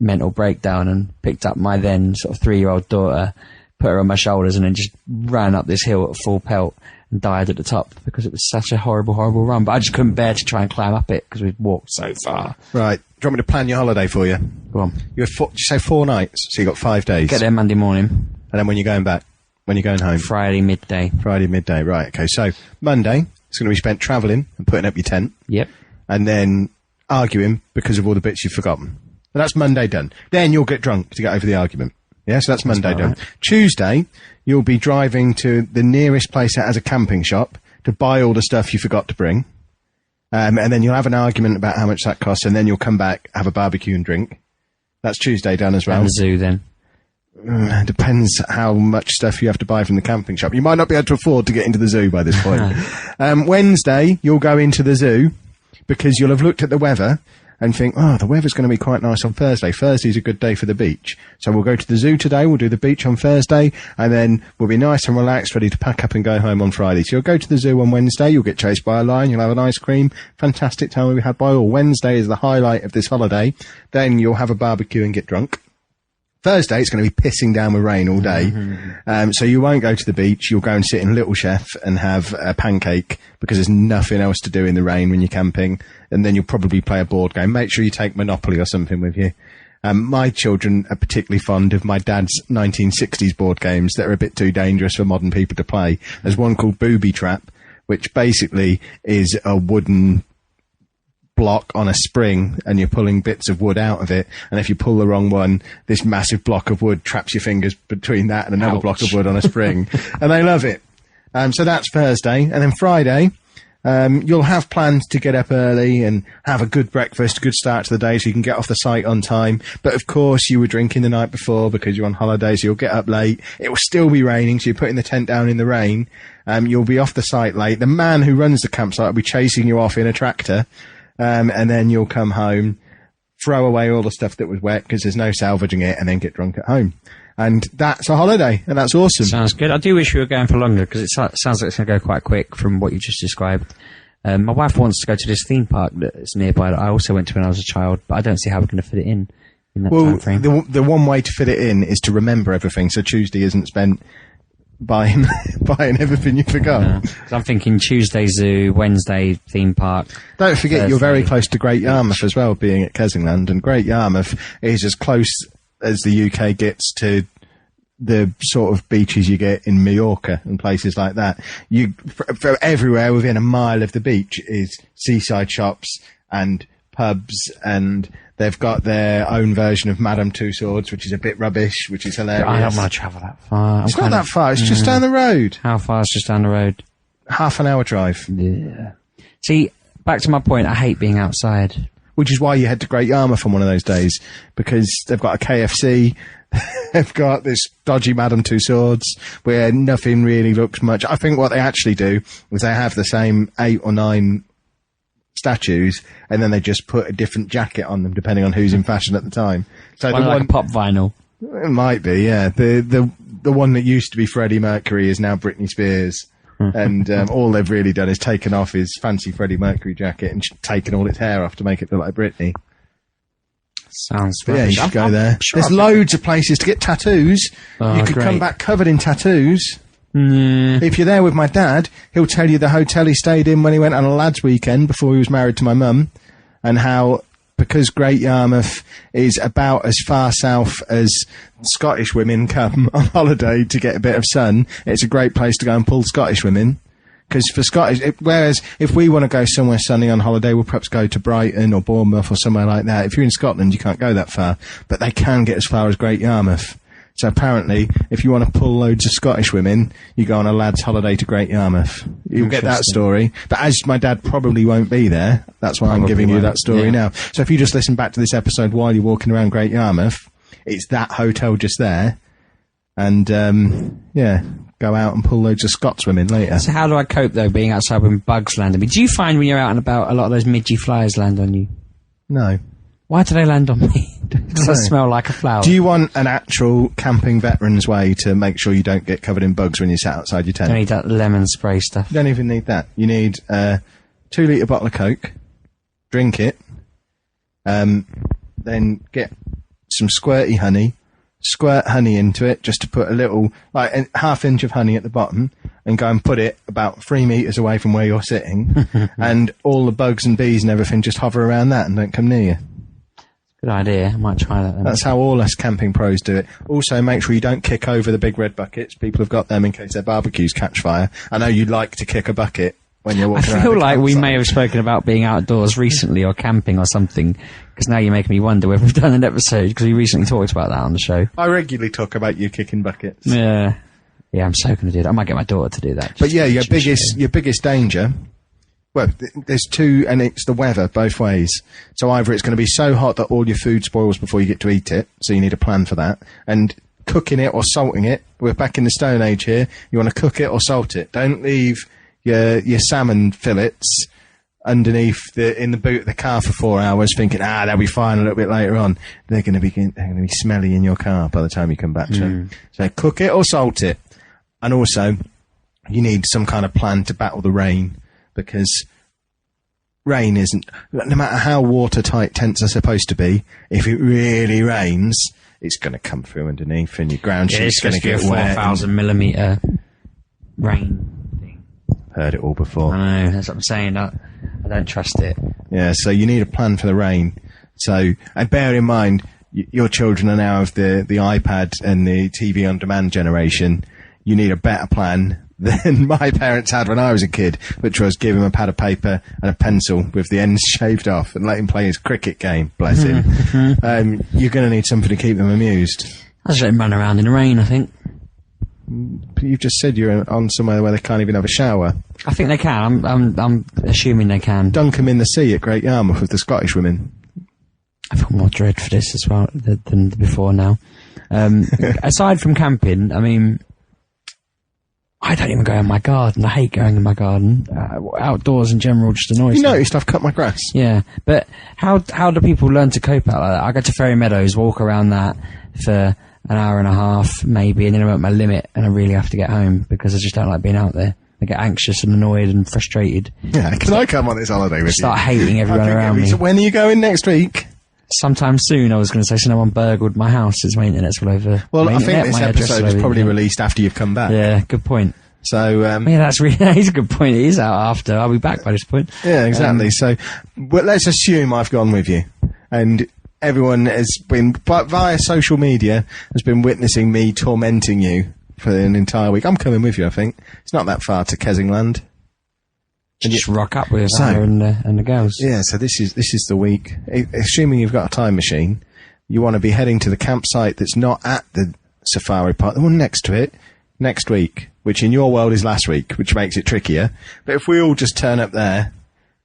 mental breakdown and picked up my then sort of 3-year-old daughter, put her on my shoulders, and then just ran up this hill at full pelt and died at the top because it was such a horrible, horrible run. But I just couldn't bear to try and climb up it because we'd walked so far. Right. Do you want me to plan your holiday for you? Go on. You say 4 nights, so you got 5 days. Get there Monday morning. And then when you're going back? When you're going home? Friday midday. Friday midday, right. Okay, so Monday, it's going to be spent travelling and putting up your tent. Yep. And then arguing because of all the bits you've forgotten. And that's Monday done. Then you'll get drunk to get over the argument. Yeah, so that's Monday done. Right. Tuesday, you'll be driving to the nearest place that has a camping shop to buy all the stuff you forgot to bring. And then you'll have an argument about how much that costs, and then you'll come back, have a barbecue and drink. That's Tuesday done as well. And the zoo then. Depends how much stuff you have to buy from the camping shop. You might not be able to afford to get into the zoo by this point. Wednesday, you'll go into the zoo because you'll have looked at the weather and think, the weather's going to be quite nice on Thursday. Thursday's a good day for the beach. So we'll go to the zoo today, we'll do the beach on Thursday, and then we'll be nice and relaxed, ready to pack up and go home on Friday. So you'll go to the zoo on Wednesday, you'll get chased by a lion, you'll have an ice cream. Fantastic time we had by all. Wednesday is the highlight of this holiday. Then you'll have a barbecue and get drunk. Thursday, it's going to be pissing down with rain all day. So you won't go to the beach. You'll go and sit in Little Chef and have a pancake because there's nothing else to do in the rain when you're camping. And then you'll probably play a board game. Make sure you take Monopoly or something with you. My children are particularly fond of my dad's 1960s board games that are a bit too dangerous for modern people to play. There's one called Booby Trap, which basically is a wooden block on a spring, and you're pulling bits of wood out of it, and if you pull the wrong one, this massive block of wood traps your fingers between that and another block of wood on a spring. And they love it. So that's Thursday. And then Friday, you'll have plans to get up early and have a good breakfast, a good start to the day so you can get off the site on time. But of course you were drinking the night before because you're on holiday, so you'll get up late. It will still be raining, so you're putting the tent down in the rain. You'll be off the site late. The man who runs the campsite will be chasing you off in a tractor. And then you'll come home, throw away all the stuff that was wet because there's no salvaging it, and then get drunk at home. And that's a holiday, and that's awesome. Sounds good. I do wish we were going for longer because it sounds like it's going to go quite quick from what you just described. My wife wants to go to this theme park that's nearby that I also went to when I was a child, but I don't see how we're going to fit it in that time frame. The one way to fit it in is to remember everything, so Tuesday isn't spent buying everything you forgot. So I'm thinking Tuesday zoo, Wednesday theme park. Don't forget, Thursday. You're very close to Great Yarmouth as well, being at Kessingland, and Great Yarmouth is as close as the UK gets to the sort of beaches you get in Mallorca and places like that. For everywhere within a mile of the beach is seaside shops and pubs, and they've got their own version of Madame Tussauds, which is a bit rubbish, which is hilarious. I don't want to travel that far. It's not that far. It's just down the road. How far is just down the road? Half an hour drive. Yeah. See, back to my point, I hate being outside. Which is why you head to Great Yarmouth on one of those days, because they've got a KFC, they've got this dodgy Madame Tussauds, where nothing really looks much. I think what they actually do is they have the same 8 or 9 statues, and then they just put a different jacket on them depending on who's in fashion at the time. So the one, like a pop vinyl. It might be, yeah. The one that used to be Freddie Mercury is now Britney Spears. And all they've really done is taken off his fancy Freddie Mercury jacket and taken all its hair off to make it look like Britney. Sounds yeah, you should go there. Sure, there's loads of places to get tattoos. You could come back covered in tattoos. If you're there with my dad, he'll tell you the hotel he stayed in when he went on a lads' weekend before he was married to my mum, and how, because Great Yarmouth is about as far south as Scottish women come on holiday to get a bit of sun, it's a great place to go and pull Scottish women. Because for Scottish, whereas if we want to go somewhere sunny on holiday, we'll perhaps go to Brighton or Bournemouth or somewhere like that. If you're in Scotland, you can't go that far, but they can get as far as Great Yarmouth. So apparently, if you want to pull loads of Scottish women, you go on a lad's holiday to Great Yarmouth. You'll get that story. But as my dad probably won't be there, that's why I'm giving you that story now. So if you just listen back to this episode while you're walking around Great Yarmouth, it's that hotel just there. and go out and pull loads of Scotswomen later. So how do I cope, though, being outside when bugs land on me? Do you find when you're out and about a lot of those midgy flies land on you? No. Why do they land on me? Does I smell like a flower? Do you want an actual camping veteran's way to make sure you don't get covered in bugs when you sat outside your tent? Don't need that lemon spray stuff. You don't even need that. You need a 2-litre bottle of Coke, drink it, then get some squirty honey, squirt honey into it just to put a little, like a half inch of honey at the bottom, and go and put it about 3 metres away from where you're sitting, and all the bugs and bees and everything just hover around that and don't come near you. Good idea. I might try that then. That's how all us camping pros do it. Also, make sure you don't kick over the big red buckets. People have got them in case their barbecues catch fire. I know you like to kick a bucket when you're walking around. I feel like we may have spoken about being outdoors recently or camping or something, because now you're making me wonder whether we've done an episode, because we recently talked about that on the show. I regularly talk about you kicking buckets. Yeah, I'm so going to do that. I might get my daughter to do that. But yeah, your biggest danger... Well, there's two, and it's the weather both ways. So either it's going to be so hot that all your food spoils before you get to eat it, so you need a plan for that. And cooking it or salting it, we're back in the Stone Age here. You want to cook it or salt it. Don't leave your salmon fillets underneath in the boot of the car for 4 hours, thinking they'll be fine a little bit later on. They're going to be smelly in your car by the time you come back to them. So cook it or salt it, and also you need some kind of plan to battle the rain. Because rain isn't, no matter how watertight tents are supposed to be, if it really rains, it's going to come through underneath and your ground sheet's going to get wet. 4,000 millimetre rain thing. Heard it all before. I know, that's what I'm saying. I don't trust it. Yeah, so you need a plan for the rain. So, and bear in mind, your children are now of the iPad and the TV on demand generation. You need a better plan than my parents had when I was a kid, which was give him a pad of paper and a pencil with the ends shaved off and let him play his cricket game, bless him. You're going to need something to keep them amused. I just let him run around in the rain, I think. You've just said you're on somewhere where they can't even have a shower. I think they can. I'm assuming they can. Dunk them in the sea at Great Yarmouth with the Scottish women. I feel more dread for this as well than before now. Aside from camping, I mean... I don't even go in my garden. I hate going in my garden. Outdoors in general just annoys me. You noticed I've cut my grass. Yeah, but how do people learn to cope out like that? I go to Ferry Meadows, walk around that for an hour and a half, maybe, and then I'm at my limit, and I really have to get home because I just don't like being out there. I get anxious and annoyed and frustrated. Yeah, can I come on this holiday with you? Start hating everyone around me. So when are you going next week? Sometime soon, I was going to say, so no one burgled my house. It's my internet's all over. Well, I think this episode is probably released after you've come back. Yeah, good point. So, yeah, that is a good point. It is out after. I'll be back by this point. Yeah, exactly. So, but let's assume I've gone with you. And everyone has been, via social media, has been witnessing me tormenting you for an entire week. I'm coming with you, I think. It's not that far to Kessingland. And just rock up with her and the girls. Yeah, so this is the week. Assuming you've got a time machine, you want to be heading to the campsite that's not at the safari park, the one next to it, next week, which in your world is last week, which makes it trickier. But if we all just turn up there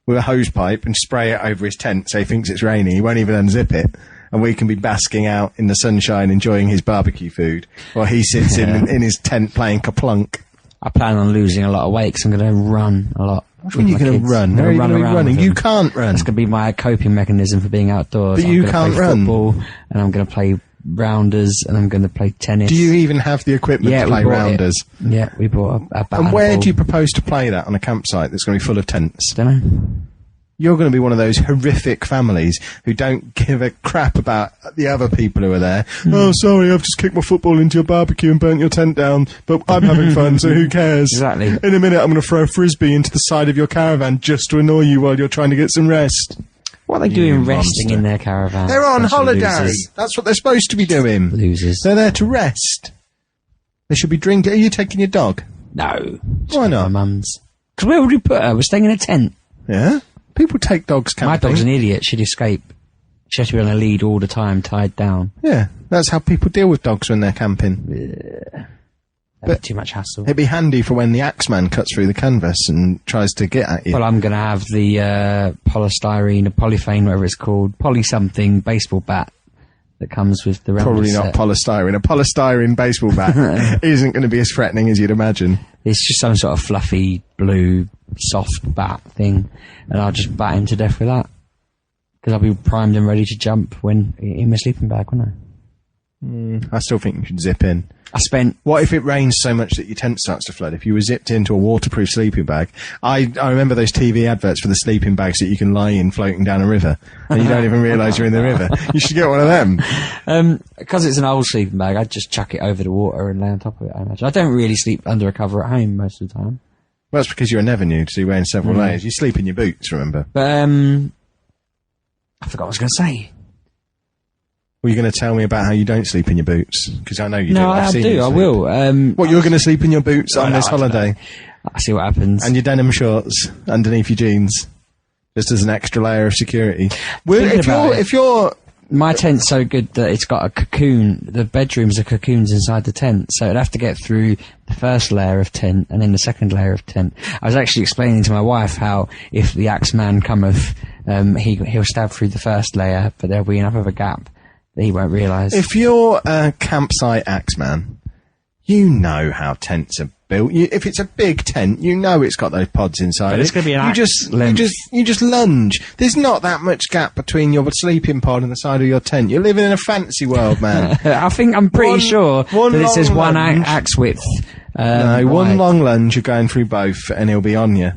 with a hose pipe and spray it over his tent so he thinks it's raining, he won't even unzip it, and we can be basking out in the sunshine enjoying his barbecue food while he sits in his tent playing Kaplunk. I plan on losing a lot of weight because I'm going to run a lot. When you're going to run? Where are you going to be running? You can't run. That's going to be my coping mechanism for being outdoors. But you can't run. Football, and I'm going to play rounders, and I'm going to play tennis. Do you even have the equipment to play rounders? Yeah, we bought a bat. And where do you propose to play that on a campsite that's going to be full of tents? Don't know. You're going to be one of those horrific families who don't give a crap about the other people who are there. Oh, sorry, I've just kicked my football into your barbecue and burnt your tent down, but I'm having fun, so who cares? Exactly. In a minute, I'm going to throw a frisbee into the side of your caravan just to annoy you while you're trying to get some rest. What are they doing resting in their caravan? They're on holiday. Losers. That's what they're supposed to be doing. Losers. They're there to rest. They should be drinking. Are you taking your dog? No. Why not? My mum's. Because where would we put her? We're staying in a tent. Yeah? People take dogs camping. My dog's an idiot. She'd escape. She has to be on a lead all the time, tied down. Yeah, that's how people deal with dogs when they're camping. But too much hassle. It'd be handy for when the axeman cuts through the canvas and tries to get at you. Well, I'm going to have the polystyrene, or polyphane, whatever it's called, poly something baseball bat that comes with the round Probably not polystyrene. A polystyrene baseball bat isn't going to be as threatening as you'd imagine. It's just some sort of fluffy, blue, soft bat thing, and I'll just bat him to death with that. Because I'll be primed and ready to jump when in my sleeping bag, won't I? I still think you should zip in. What if it rains so much that your tent starts to flood? If you were zipped into a waterproof sleeping bag, I remember those TV adverts for the sleeping bags that you can lie in floating down a river, and you don't even realise you're in the river. You should get one of them. Because it's an old sleeping bag, I'd just chuck it over the water and lay on top of it, I imagine. I don't really sleep under a cover at home most of the time. Well, that's because you're a never nude, so you're wearing several layers. You sleep in your boots, remember? But, I forgot what I was going to say. Were you going to tell me about how you don't sleep in your boots? Because I know you do. No, I do. I will. What, you're going to sleep in your boots on this holiday? I'll see what happens. And your denim shorts underneath your jeans, just as an extra layer of security. If you're my tent's so good that it's got a cocoon. The bedrooms are cocoons inside the tent, so it'd have to get through the first layer of tent and then the second layer of tent. I was actually explaining to my wife how if the axeman cometh, he'll stab through the first layer, but there'll be enough of a gap that he won't realise. If you're a campsite axeman, you know how tents are built. If it's a big tent, you know it's got those pods inside. It's going to be an you just lunge. There's not that much gap between your sleeping pod and the side of your tent. You're living in a fantasy world, man. I'm pretty sure that it says one axe width. One long lunge, you're going through both, and he'll be on you.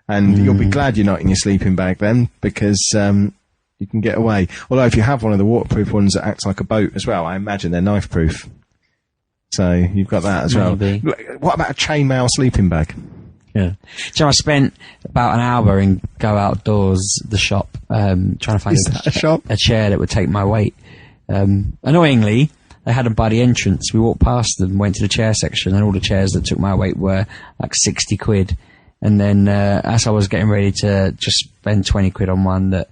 And you'll be glad you're not in your sleeping bag then, because you can get away. Although if you have one of the waterproof ones that acts like a boat as well, I imagine they're knife proof. So you've got that as well. What about a chainmail sleeping bag? Yeah. So I spent about an hour in Go Outdoors, the shop, trying to find a chair that would take my weight. Annoyingly, they had them by the entrance. We walked past them, went to the chair section, and all the chairs that took my weight were like 60 quid. And then as I was getting ready to just spend 20 quid on one that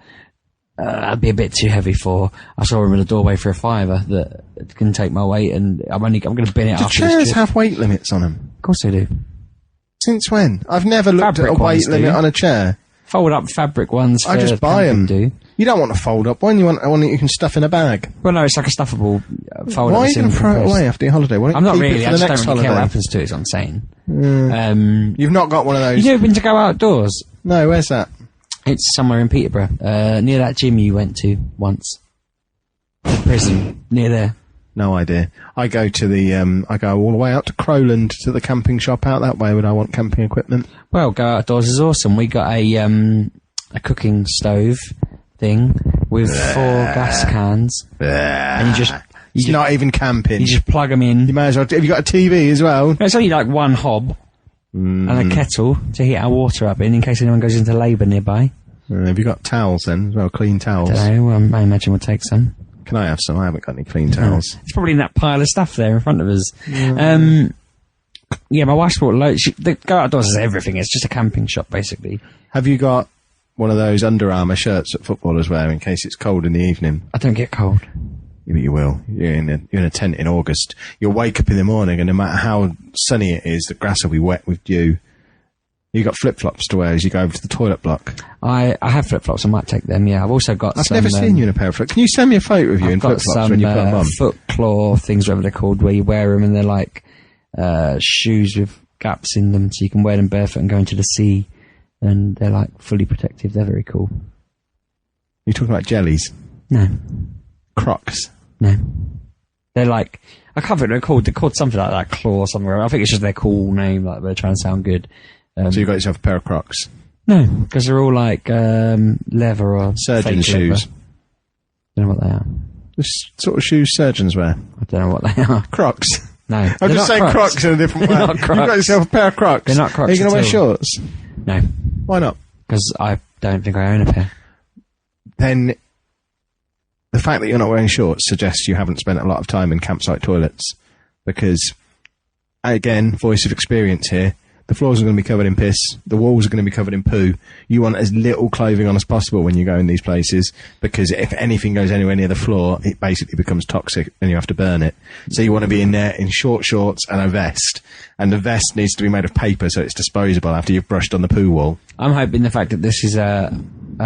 I'd be a bit too heavy for, I saw them in the doorway for a £5 that can take my weight, and I'm going to bin it. Do chairs have weight limits on them? Of course they do. Since when? I've never looked at a weight limit on a chair. Fold up fabric ones. I just buy them. You don't want a fold up one. You want one that you can stuff in a bag. Well, no, it's like a stuffable fold up. Why are you going to throw it away after your holiday? Why don't I'm not keep really. It for I the just next don't really holiday? care what happens to it. Is what I'm saying. You've not got one of those. You've never been to Go Outdoors? No, where's that? It's somewhere in Peterborough, near that gym you went to once. The prison, near there. No idea. I go to I go all the way out to Crowland to the camping shop out that way when I want camping equipment. Well, Go Outdoors is awesome. We got a cooking stove thing with 4 gas cans. And you just not even camping. You just plug them in. You may as well. Have you got a TV as well? It's only like one hob. And a kettle to heat our water up in case anyone goes into labour nearby. Have you got towels then as well? Clean towels? I don't know. I imagine we'll take some. Can I have some? I haven't got any clean towels. It's probably in that pile of stuff there in front of us. Yeah, my wife's brought loads. The Go Outdoors is everything. It's just a camping shop, basically. Have you got one of those Under Armour shirts that footballers wear in case it's cold in the evening? I don't get cold. Yeah, but you will. You're in a tent in August. You'll wake up in the morning, and no matter how sunny it is, the grass will be wet with dew. You got flip-flops to wear as you go over to the toilet block. I have flip-flops. I might take them. Yeah, I've also got. I've never seen you in a pair of flip-flops. Can you send me a photo of you in flip-flops when you put them on? Foot claw things, whatever they're called, where you wear them and they're like shoes with gaps in them, so you can wear them barefoot and go into the sea, and they're like fully protective. They're very cool. You're talking about jellies? No. Crocs? No. They're like, I can't think they're called something like that, claw or something. I think it's just their cool name, like they're trying to sound good. So you got yourself a pair of Crocs? No, because they're all like leather or surgeon shoes. I don't know what they are. The sort of shoes surgeons wear. I don't know what they are. Crocs. No, I'm just saying Crocs in a different way. Not Crocs. You've got yourself a pair of Crocs. They're not Crocs. Are you going to wear shorts? No. Why not? Because I don't think I own a pair. Then the fact that you're not wearing shorts suggests you haven't spent a lot of time in campsite toilets, because, again, voice of experience here, the floors are going to be covered in piss, the walls are going to be covered in poo. You want as little clothing on as possible when you go in these places, because if anything goes anywhere near the floor, it basically becomes toxic and you have to burn it. So you want to be in there in short shorts and a vest, and the vest needs to be made of paper so it's disposable after you've brushed on the poo wall. I'm hoping the fact that this is a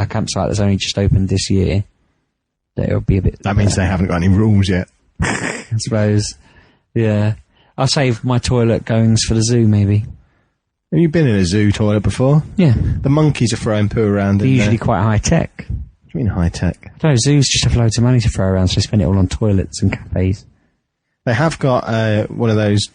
campsite that's only just opened this year, that it'll be a bit... That means they haven't got any rules yet. I suppose. Yeah. I'll save my toilet goings for the zoo, maybe. Have you been in a zoo toilet before? Yeah. The monkeys are throwing poo around. They're usually quite high-tech. What do you mean high-tech? I don't know, zoos just have loads of money to throw around, so they spend it all on toilets and cafes. They have got one of those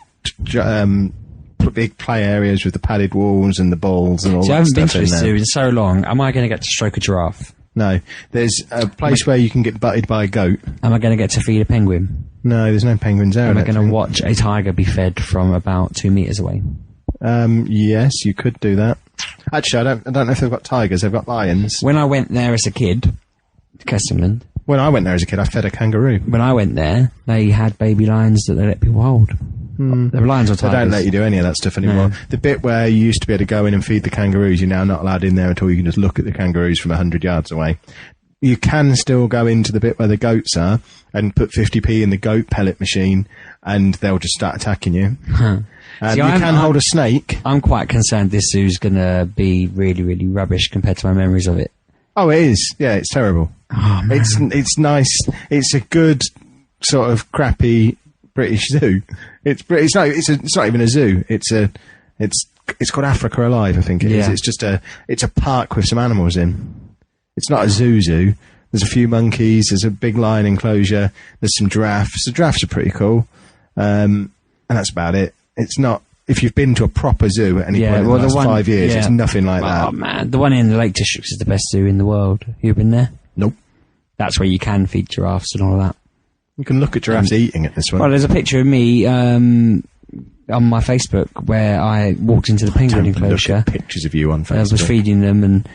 big play areas with the padded walls and the balls and all that stuff. I haven't been to in a there. zoo in so long. Am I going to get to stroke a giraffe? No. There's a place where you can get butted by a goat. Am I going to get to feed a penguin? No, there's no penguins there. Am I going to watch a tiger be fed from about 2 metres away? Yes, you could do that. Actually, I don't know if they've got tigers. They've got lions. When I went there as a kid, to Kessingland... When I went there as a kid, I fed a kangaroo. When I went there, they had baby lions that they let people hold. They were lions or tigers. They don't let you do any of that stuff anymore. No. The bit where you used to be able to go in and feed the kangaroos, you're now not allowed in there until you can just look at the kangaroos from 100 yards away. You can still go into the bit where the goats are and put 50p in the goat pellet machine, and they'll just start attacking you. See, You can hold a snake. I'm quite concerned this zoo's going to be really, really rubbish compared to my memories of it. Oh, it is. Yeah, it's terrible. Oh, man. It's nice. It's a good sort of crappy British zoo. It's not even a zoo. It's called Africa Alive, I think it is. It's a park with some animals in. It's not a zoo. There's a few monkeys. There's a big lion enclosure. There's some giraffes. The giraffes are pretty cool. And that's about it. It's not. If you've been to a proper zoo at any point in the last 5 years, it's nothing like that. Oh man, the one in the Lake District is the best zoo in the world. You been there? Nope. That's where you can feed giraffes and all of that. You can look at giraffes eating at this one. Well, there's a picture of me on my Facebook where I walked into the penguin enclosure. Look at pictures of you on Facebook. I was feeding them and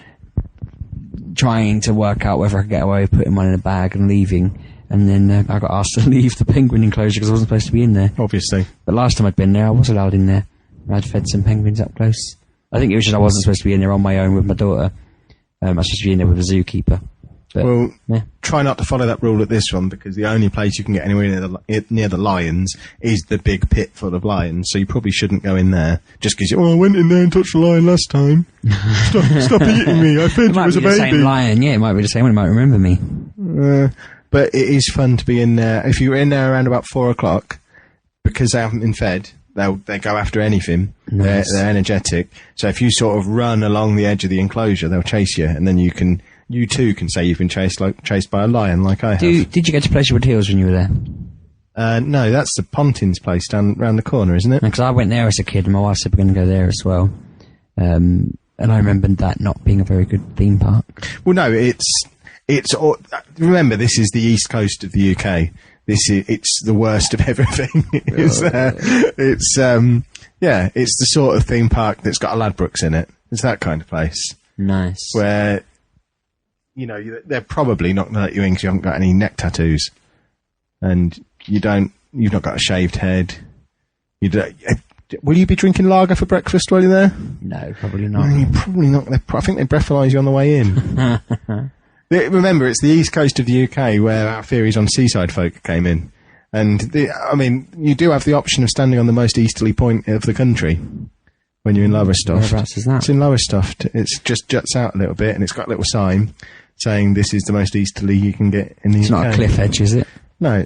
trying to work out whether I could get away with putting one in a bag and leaving. And then I got asked to leave the penguin enclosure because I wasn't supposed to be in there. Obviously. But last time I'd been there, I was allowed in there. I'd fed some penguins up close. I think it was just I wasn't supposed to be in there on my own with my daughter. I was supposed to be in there with a zookeeper. But, try not to follow that rule at this one, because the only place you can get anywhere near the lions is the big pit full of lions, so you probably shouldn't go in there just because I went in there and touched the lion last time. Stop eating me, I fed you as a baby. It might be the same lion, yeah, it might be the same one, it might remember me. But it is fun to be in there. If you're in there around about 4 o'clock, because they haven't been fed, they go after anything. Nice. They're energetic. So if you sort of run along the edge of the enclosure, they'll chase you, and then you too can say you've been chased by a lion, like I have. Did you go to Pleasurewood Hills when you were there? No, that's the Pontins place down round the corner, isn't it? Because I went there as a kid, and my wife said we're going to go there as well. And I remember that not being a very good theme park. Well, no, remember, this is the east coast of the UK. It's the worst of everything. It's the sort of theme park that's got a Ladbrokes in it. It's that kind of place. Nice. Where, they're probably not going to let you in because you haven't got any neck tattoos. And you've not got a shaved head. Will you be drinking lager for breakfast while you're there? No, probably not. No, you're probably not. I think they breathalyse you on the way in. Remember, it's the east coast of the UK where our theories on seaside folk came in. And, you do have the option of standing on the most easterly point of the country when you're in Lowestoft. Whereabouts is that? It's in Lowestoft. It's just juts out a little bit, and it's got a little sign saying this is the most easterly you can get in the UK. It's not a cliff edge, is it? No,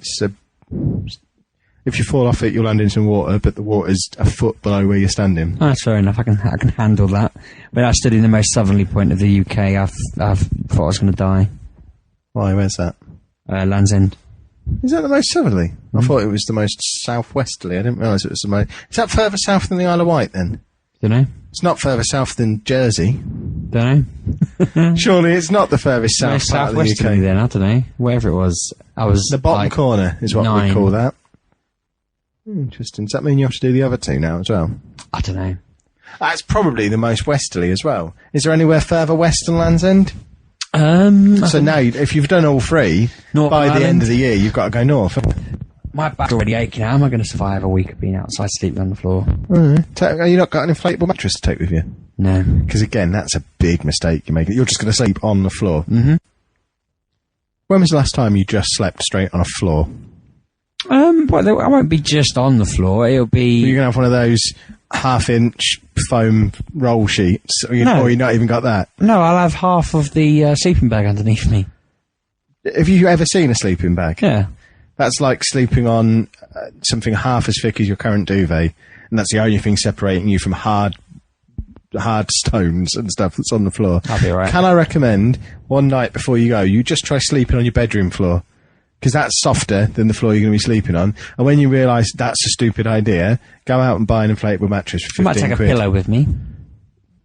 if you fall off it, you'll land in some water, but the water's a foot below where you're standing. Oh, that's fair enough. I can handle that. When I stood in the most southerly point of the UK, I thought I was going to die. Why? Where's that? Land's End. Is that the most southerly? I thought it was the most southwesterly. I didn't realise it was the most... Is that further south than the Isle of Wight, then? Dunno. It's not further south than Jersey. Dunno. Surely it's not the furthest south part of the UK. Then, I don't know. Wherever it was, I was... The bottom corner is what we call that. Interesting. Does that mean you have to do the other two now as well? I don't know. That's probably the most westerly as well. Is there anywhere further west than Land's End? So now, if you've done all three, by the end of the year, you've got to go north. My back's already aching. How am I going to survive a week of being outside sleeping on the floor? Have you not got an inflatable mattress to take with you? No. Because again, that's a big mistake you're making. You're just going to sleep on the floor. Mm-hmm. When was the last time you just slept straight on a floor? Well, I won't be just on the floor. It'll be... You're going to have one of those half-inch foam roll sheets, or you've not even got that? No, I'll have half of the sleeping bag underneath me. Have you ever seen a sleeping bag? Yeah. That's like sleeping on something half as thick as your current duvet, and that's the only thing separating you from hard stones and stuff that's on the floor. I'll be all right. Can I recommend one night before you go, you just try sleeping on your bedroom floor? Because that's softer than the floor you're going to be sleeping on. And when you realise that's a stupid idea, go out and buy an inflatable mattress for 15 I might take quid. a pillow with me.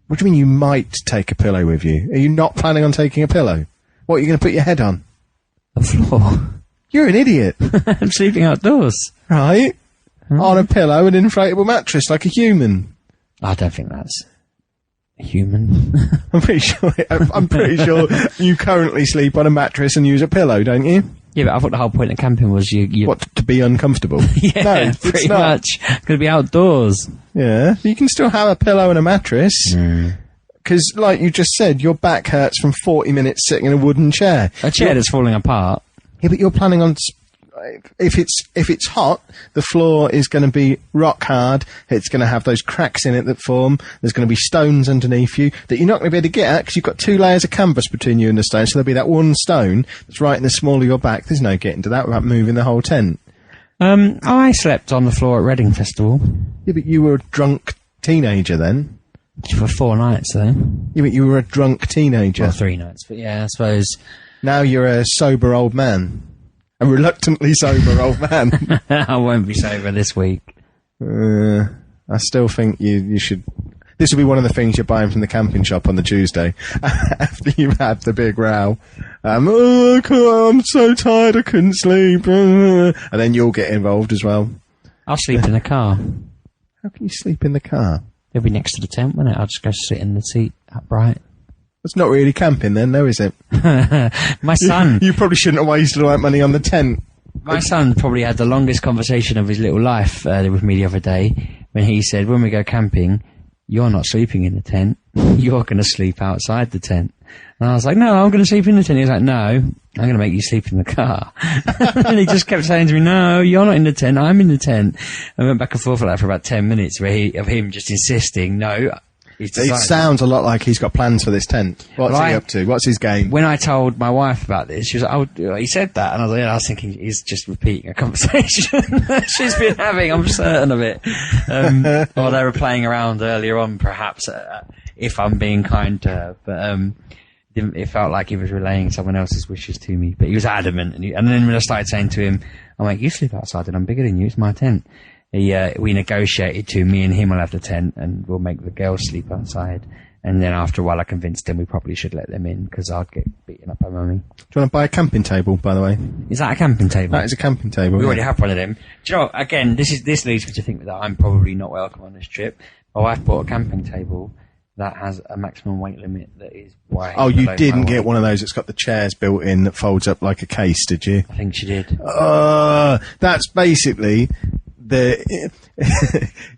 What do you mean you might take a pillow with you? Are you not planning on taking a pillow? What, are you going to put your head on? The floor. You're an idiot. I'm sleeping outdoors. Right? On a pillow and an inflatable mattress like a human. I don't think that's human. I'm pretty sure you currently sleep on a mattress and use a pillow, don't you? Yeah, but I thought the whole point of camping was you What, to be uncomfortable? yeah, No, it's pretty not. much. Going to be outdoors. Yeah, you can still have a pillow and a mattress. Because, like you just said, your back hurts from 40 minutes sitting in a wooden chair. A chair that's falling apart. Yeah, but you're planning on... If it's hot, the floor is going to be rock hard. It's going to have those cracks in it that form. There's going to be stones underneath you that you're not going to be able to get at because you've got 2 layers of canvas between you and the stone. So there'll be that one stone that's right in the small of your back. There's no getting to that without moving the whole tent. I slept on the floor at Reading Festival. Yeah, but you were a drunk teenager then. For 4 nights, though. Yeah, but you were a drunk teenager. Well, 3 nights, but yeah, I suppose. Now you're a sober old man. A reluctantly sober old man. I won't be sober this week. I still think you should... This will be one of the things you're buying from the camping shop on the Tuesday after you've had the big row. I'm so tired I couldn't sleep. And then you'll get involved as well. I'll sleep in the car. How can you sleep in the car? It'll be next to the tent, won't it? I'll just go sit in the seat upright. It's not really camping then, though, is it? My son... You probably shouldn't have wasted all that money on the tent. My son probably had the longest conversation of his little life with me the other day when he said, when we go camping, you're not sleeping in the tent. You're going to sleep outside the tent. And I was like, no, I'm going to sleep in the tent. He was like, no, I'm going to make you sleep in the car. And he just kept saying to me, no, you're not in the tent. I'm in the tent. I went back and forth like that for about 10 minutes of him just insisting, no. It sounds a lot like he's got plans for this tent. What's he up to? What's his game? When I told my wife about this, she was like, oh, he said that. And I was like, yeah, I was thinking he's just repeating a conversation she's been having, I'm certain of it. Or they were playing around earlier on, perhaps, if I'm being kind to her. But it felt like he was relaying someone else's wishes to me. But he was adamant. And then when I started saying to him, I'm like, you sleep outside and I'm bigger than you, it's my tent. We negotiated to me and him will have the tent and we'll make the girls sleep outside. And then after a while I convinced him we probably should let them in because I'd get beaten up by mummy. Do you want to buy a camping table, by the way? Is that a camping table? That is a camping table. We already have one of them. Do you know what? Again, this leads me to think that I'm probably not welcome on this trip. My wife bought a camping table that has a maximum weight limit that is way Oh, you below didn't my get weight. one of those that's got the chairs built in that folds up like a case, did you? I think she did. That's basically...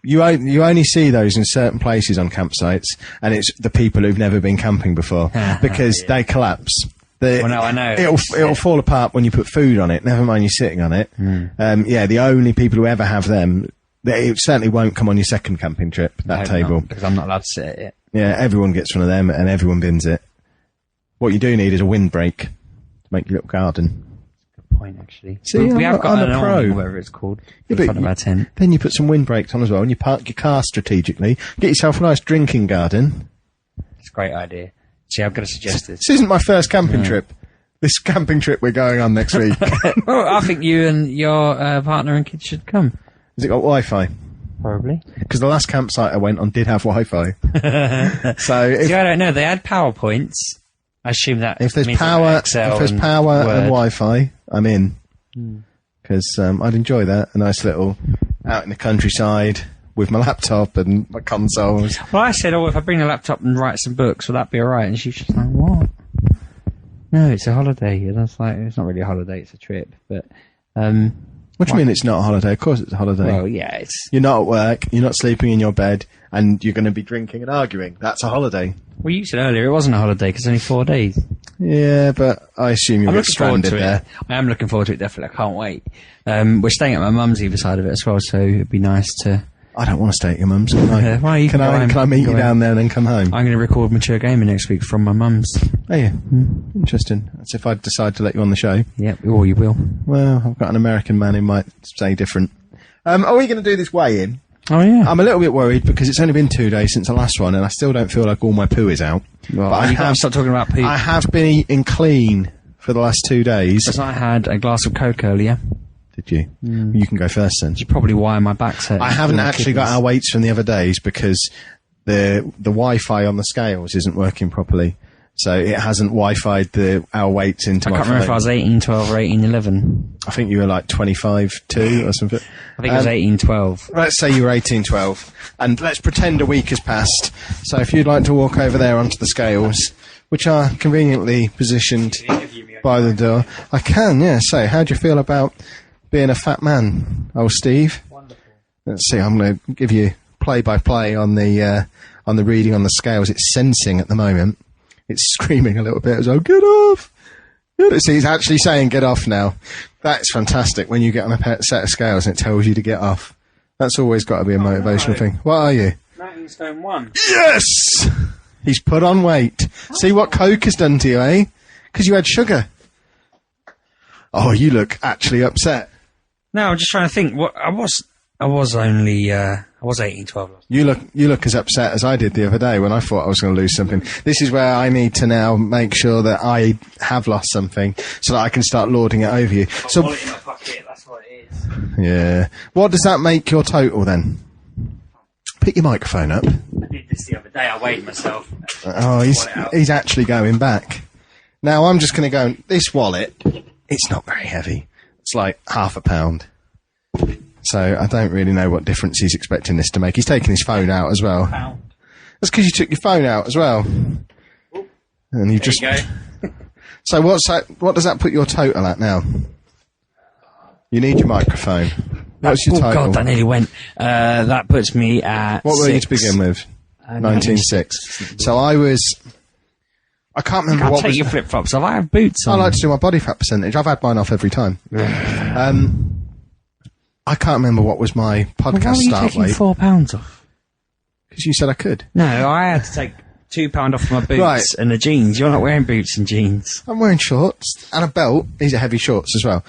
you only see those in certain places on campsites, and it's the people who've never been camping before because they collapse. Well, no, I know. It'll fall apart when you put food on it. Never mind you sitting on it. The only people who ever have them, it certainly won't come on your second camping trip. That table, because I'm not allowed to sit at it. Yeah, everyone gets one of them, and everyone bins it. What you do need is a windbreak to make your little garden. Point actually. See, we have got an pro. awning, whatever it's called, in front of our tent. Then you put some windbreaks on as well, and you park your car strategically. Get yourself a nice drinking garden. It's a great idea. See, I'm going to suggest this. This isn't my first camping trip. This camping trip we're going on next week. Well, I think you and your partner and kids should come. Has it got Wi-Fi? Probably. Because the last campsite I went on did have Wi-Fi. So See, I don't know. They had PowerPoints. I assume that if there's means power, Excel if there's and power Word. and Wi-Fi, I'm in. Because I'd enjoy that. A nice little out in the countryside with my laptop and my consoles. Well, I said, if I bring a laptop and write some books, will that be alright? And she was just like, what? No, it's a holiday. And I was like, it's not really a holiday, it's a trip. But, what do you mean it's not a holiday? Of course it's a holiday. well, yeah, it's... You're not at work, you're not sleeping in your bed, and you're going to be drinking and arguing. That's a holiday. Well, you said earlier it wasn't a holiday because it's only 4 days. Yeah, but I assume you'll I'm get looking forward stranded to there. it. I am looking forward to it, definitely. I can't wait. We're staying at my mum's either side of it as well, so it'd be nice to... I don't want to stay at your mum's. Can I? Why you Can I meet you down there and then come home? I'm going to record Mature Gaming next week from my mum's. Oh, yeah. Interesting. That's if I decide to let you on the show. Yep, or you will. Well, I've got an American man who might say different. Are we going to do this weigh-in? Oh, yeah. I'm a little bit worried because it's only been 2 days since the last one and I still don't feel like all my poo is out. Well, but you can't stop talking about poo. I have been eating clean for the last 2 days. Because I had a glass of Coke earlier. Did you? You can go first then. Which is probably why my back's hurt. I haven't actually got our weights from the other days because the Wi-Fi on the scales isn't working properly. So it hasn't Wi-Fi'd our weights into my phone. I can't remember if I was 1812 or 1811. I think you were like 25.2 or something. I think it was 1812. Let's say you were 1812. And let's pretend a week has passed. So if you'd like to walk over there onto the scales, which are conveniently positioned by the door. I can, yeah. So how do you feel about being a fat man, old Steve? Wonderful. Let's see, I'm going to give you play-by-play on the reading on the scales. It's sensing at the moment. It's screaming a little bit as well, get off! See, it's actually saying get off now. That's fantastic when you get on a set of scales and it tells you to get off. That's always got to be a motivational thing. What are you? 19 stone 1. Yes! He's put on weight. See what Coke has done to you, eh? Because you had sugar. Oh, you look actually upset. No, I'm just trying to think. What I was only 1812. You look as upset as I did the other day when I thought I was going to lose something. This is where I need to now make sure that I have lost something so that I can start lording it over you. So, wallet in my pocket, that's what it is. Yeah. What does that make your total then? Pick your microphone up. I did this the other day. I weighed myself. Oh, he's actually going back. Now I'm just going to go. This wallet, it's not very heavy. It's like £half a pound. So I don't really know what difference he's expecting this to make. He's taking his phone out as well. That's because you took your phone out as well. And you just. You go. So what does that put your total at now? You need your microphone. What's your total? God, that nearly went. That puts me at. What were you to begin with? 19.6. So I can't remember I'll what take was. your flip flops off. I have boots I on. like to do my body fat percentage. I've had mine off every time. I can't remember what was my podcast start Why were you taking £4 off? Because you said I could. No, I had to take £2 off my boots Right. and the jeans. You're not wearing boots and jeans. I'm wearing shorts and a belt. These are heavy shorts as well.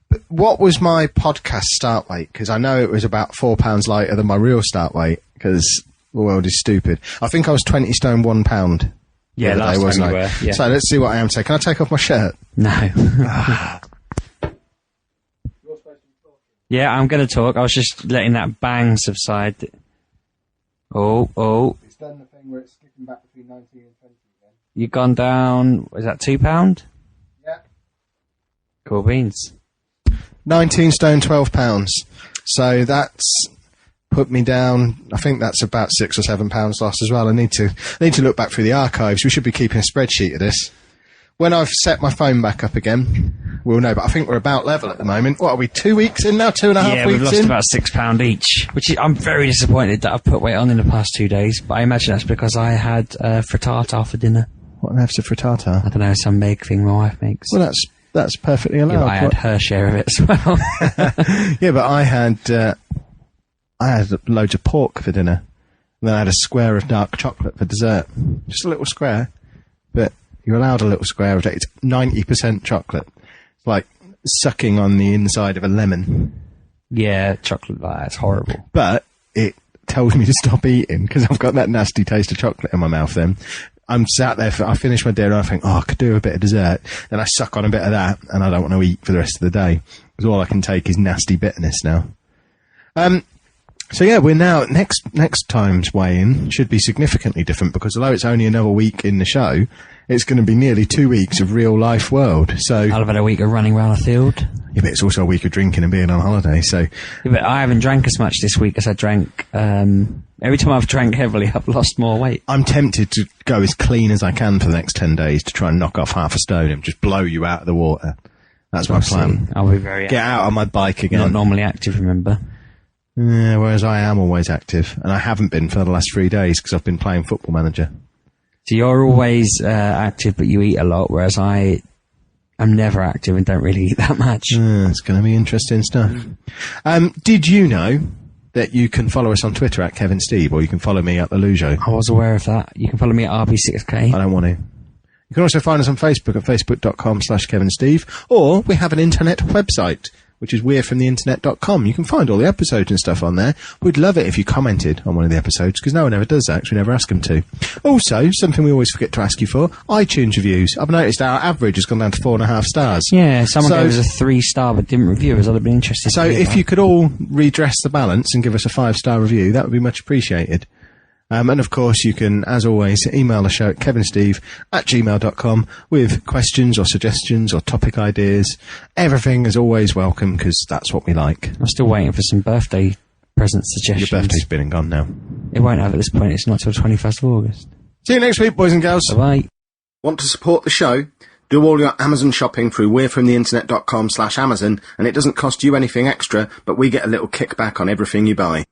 But what was my podcast start weight? Because I know it was about £4 lighter than my real start weight because the world is stupid. I think I was 20 stone £1. Yeah, the other last day, wasn't time I? you were, yeah. So let's see what I am today. Can I take off my shirt? No. Yeah, I'm going to talk. I was just letting that bang subside. Oh. It's done the thing where it's skipping back between 19 and 20 again. You've gone down, is that £2? Yeah. Cool beans. 19 stone £12. So that's put me down. I think that's about £6 or £7 lost as well. I need to look back through the archives. We should be keeping a spreadsheet of this. When I've set my phone back up again, we'll know. But I think we're about level at the moment. What are we, 2 weeks in now? 2.5 weeks in? Yeah, we've lost about £6 each, which is, I'm very disappointed that I've put weight on in the past 2 days, but I imagine that's because I had frittata for dinner. What on earth's a frittata? I don't know, some egg thing my wife makes. Well, that's perfectly allowed. Yeah, but I had her share of it as well. Yeah, but I had loads of pork for dinner. And then I had a square of dark chocolate for dessert. Just a little square. But you're allowed a little square of it. It's 90% chocolate. It's like sucking on the inside of a lemon. Yeah, chocolate, that's horrible. But it tells me to stop eating because I've got that nasty taste of chocolate in my mouth then. I'm sat there, I finish my dinner and I think, I could do a bit of dessert. Then I suck on a bit of that and I don't want to eat for the rest of the day. Because all I can take is nasty bitterness now. So yeah, we're now, next time's weigh-in should be significantly different because although it's only another week in the show, it's going to be nearly 2 weeks of real life world. So I'll have had a week of running around the field. Yeah, but it's also a week of drinking and being on holiday, so. Yeah, but I haven't drank as much this week as I drank, every time I've drank heavily, I've lost more weight. I'm tempted to go as clean as I can for the next 10 days to try and knock off half a stone and just blow you out of the water. That's my plan. I'll be very Get out on my bike again. Not normally active, remember? Yeah, whereas I am always active, and I haven't been for the last 3 days because I've been playing Football Manager. So you're always active, but you eat a lot, whereas I am never active and don't really eat that much. It's going to be interesting stuff. Did you know that you can follow us on Twitter at Kevin Steve, or you can follow me at the Lujo. I was aware of that. You can follow me at RB6K. I don't want to. You can also find us on Facebook at facebook.com/KevinSteve, or we have an internet website, which is weirdfromtheinternet.com. You can find all the episodes and stuff on there. We'd love it if you commented on one of the episodes, because no one ever does that, because we never ask them to. Also, something we always forget to ask you for, iTunes reviews. I've noticed our average has gone down to 4.5 stars. Yeah, someone gave us a 3-star but didn't review us. I'd have been interested. So if you could all redress the balance and give us a 5-star review, that would be much appreciated. And of course, you can, as always, email the show at kevinsteve@gmail.com with questions or suggestions or topic ideas. Everything is always welcome, because that's what we like. I'm still waiting for some birthday present suggestions. Your birthday's been and gone now. It won't have at this point. It's not till 21st of August. See you next week, boys and girls. Bye-bye. Want to support the show? Do all your Amazon shopping through weirdfromtheinternet.com/Amazon, and it doesn't cost you anything extra, but we get a little kickback on everything you buy.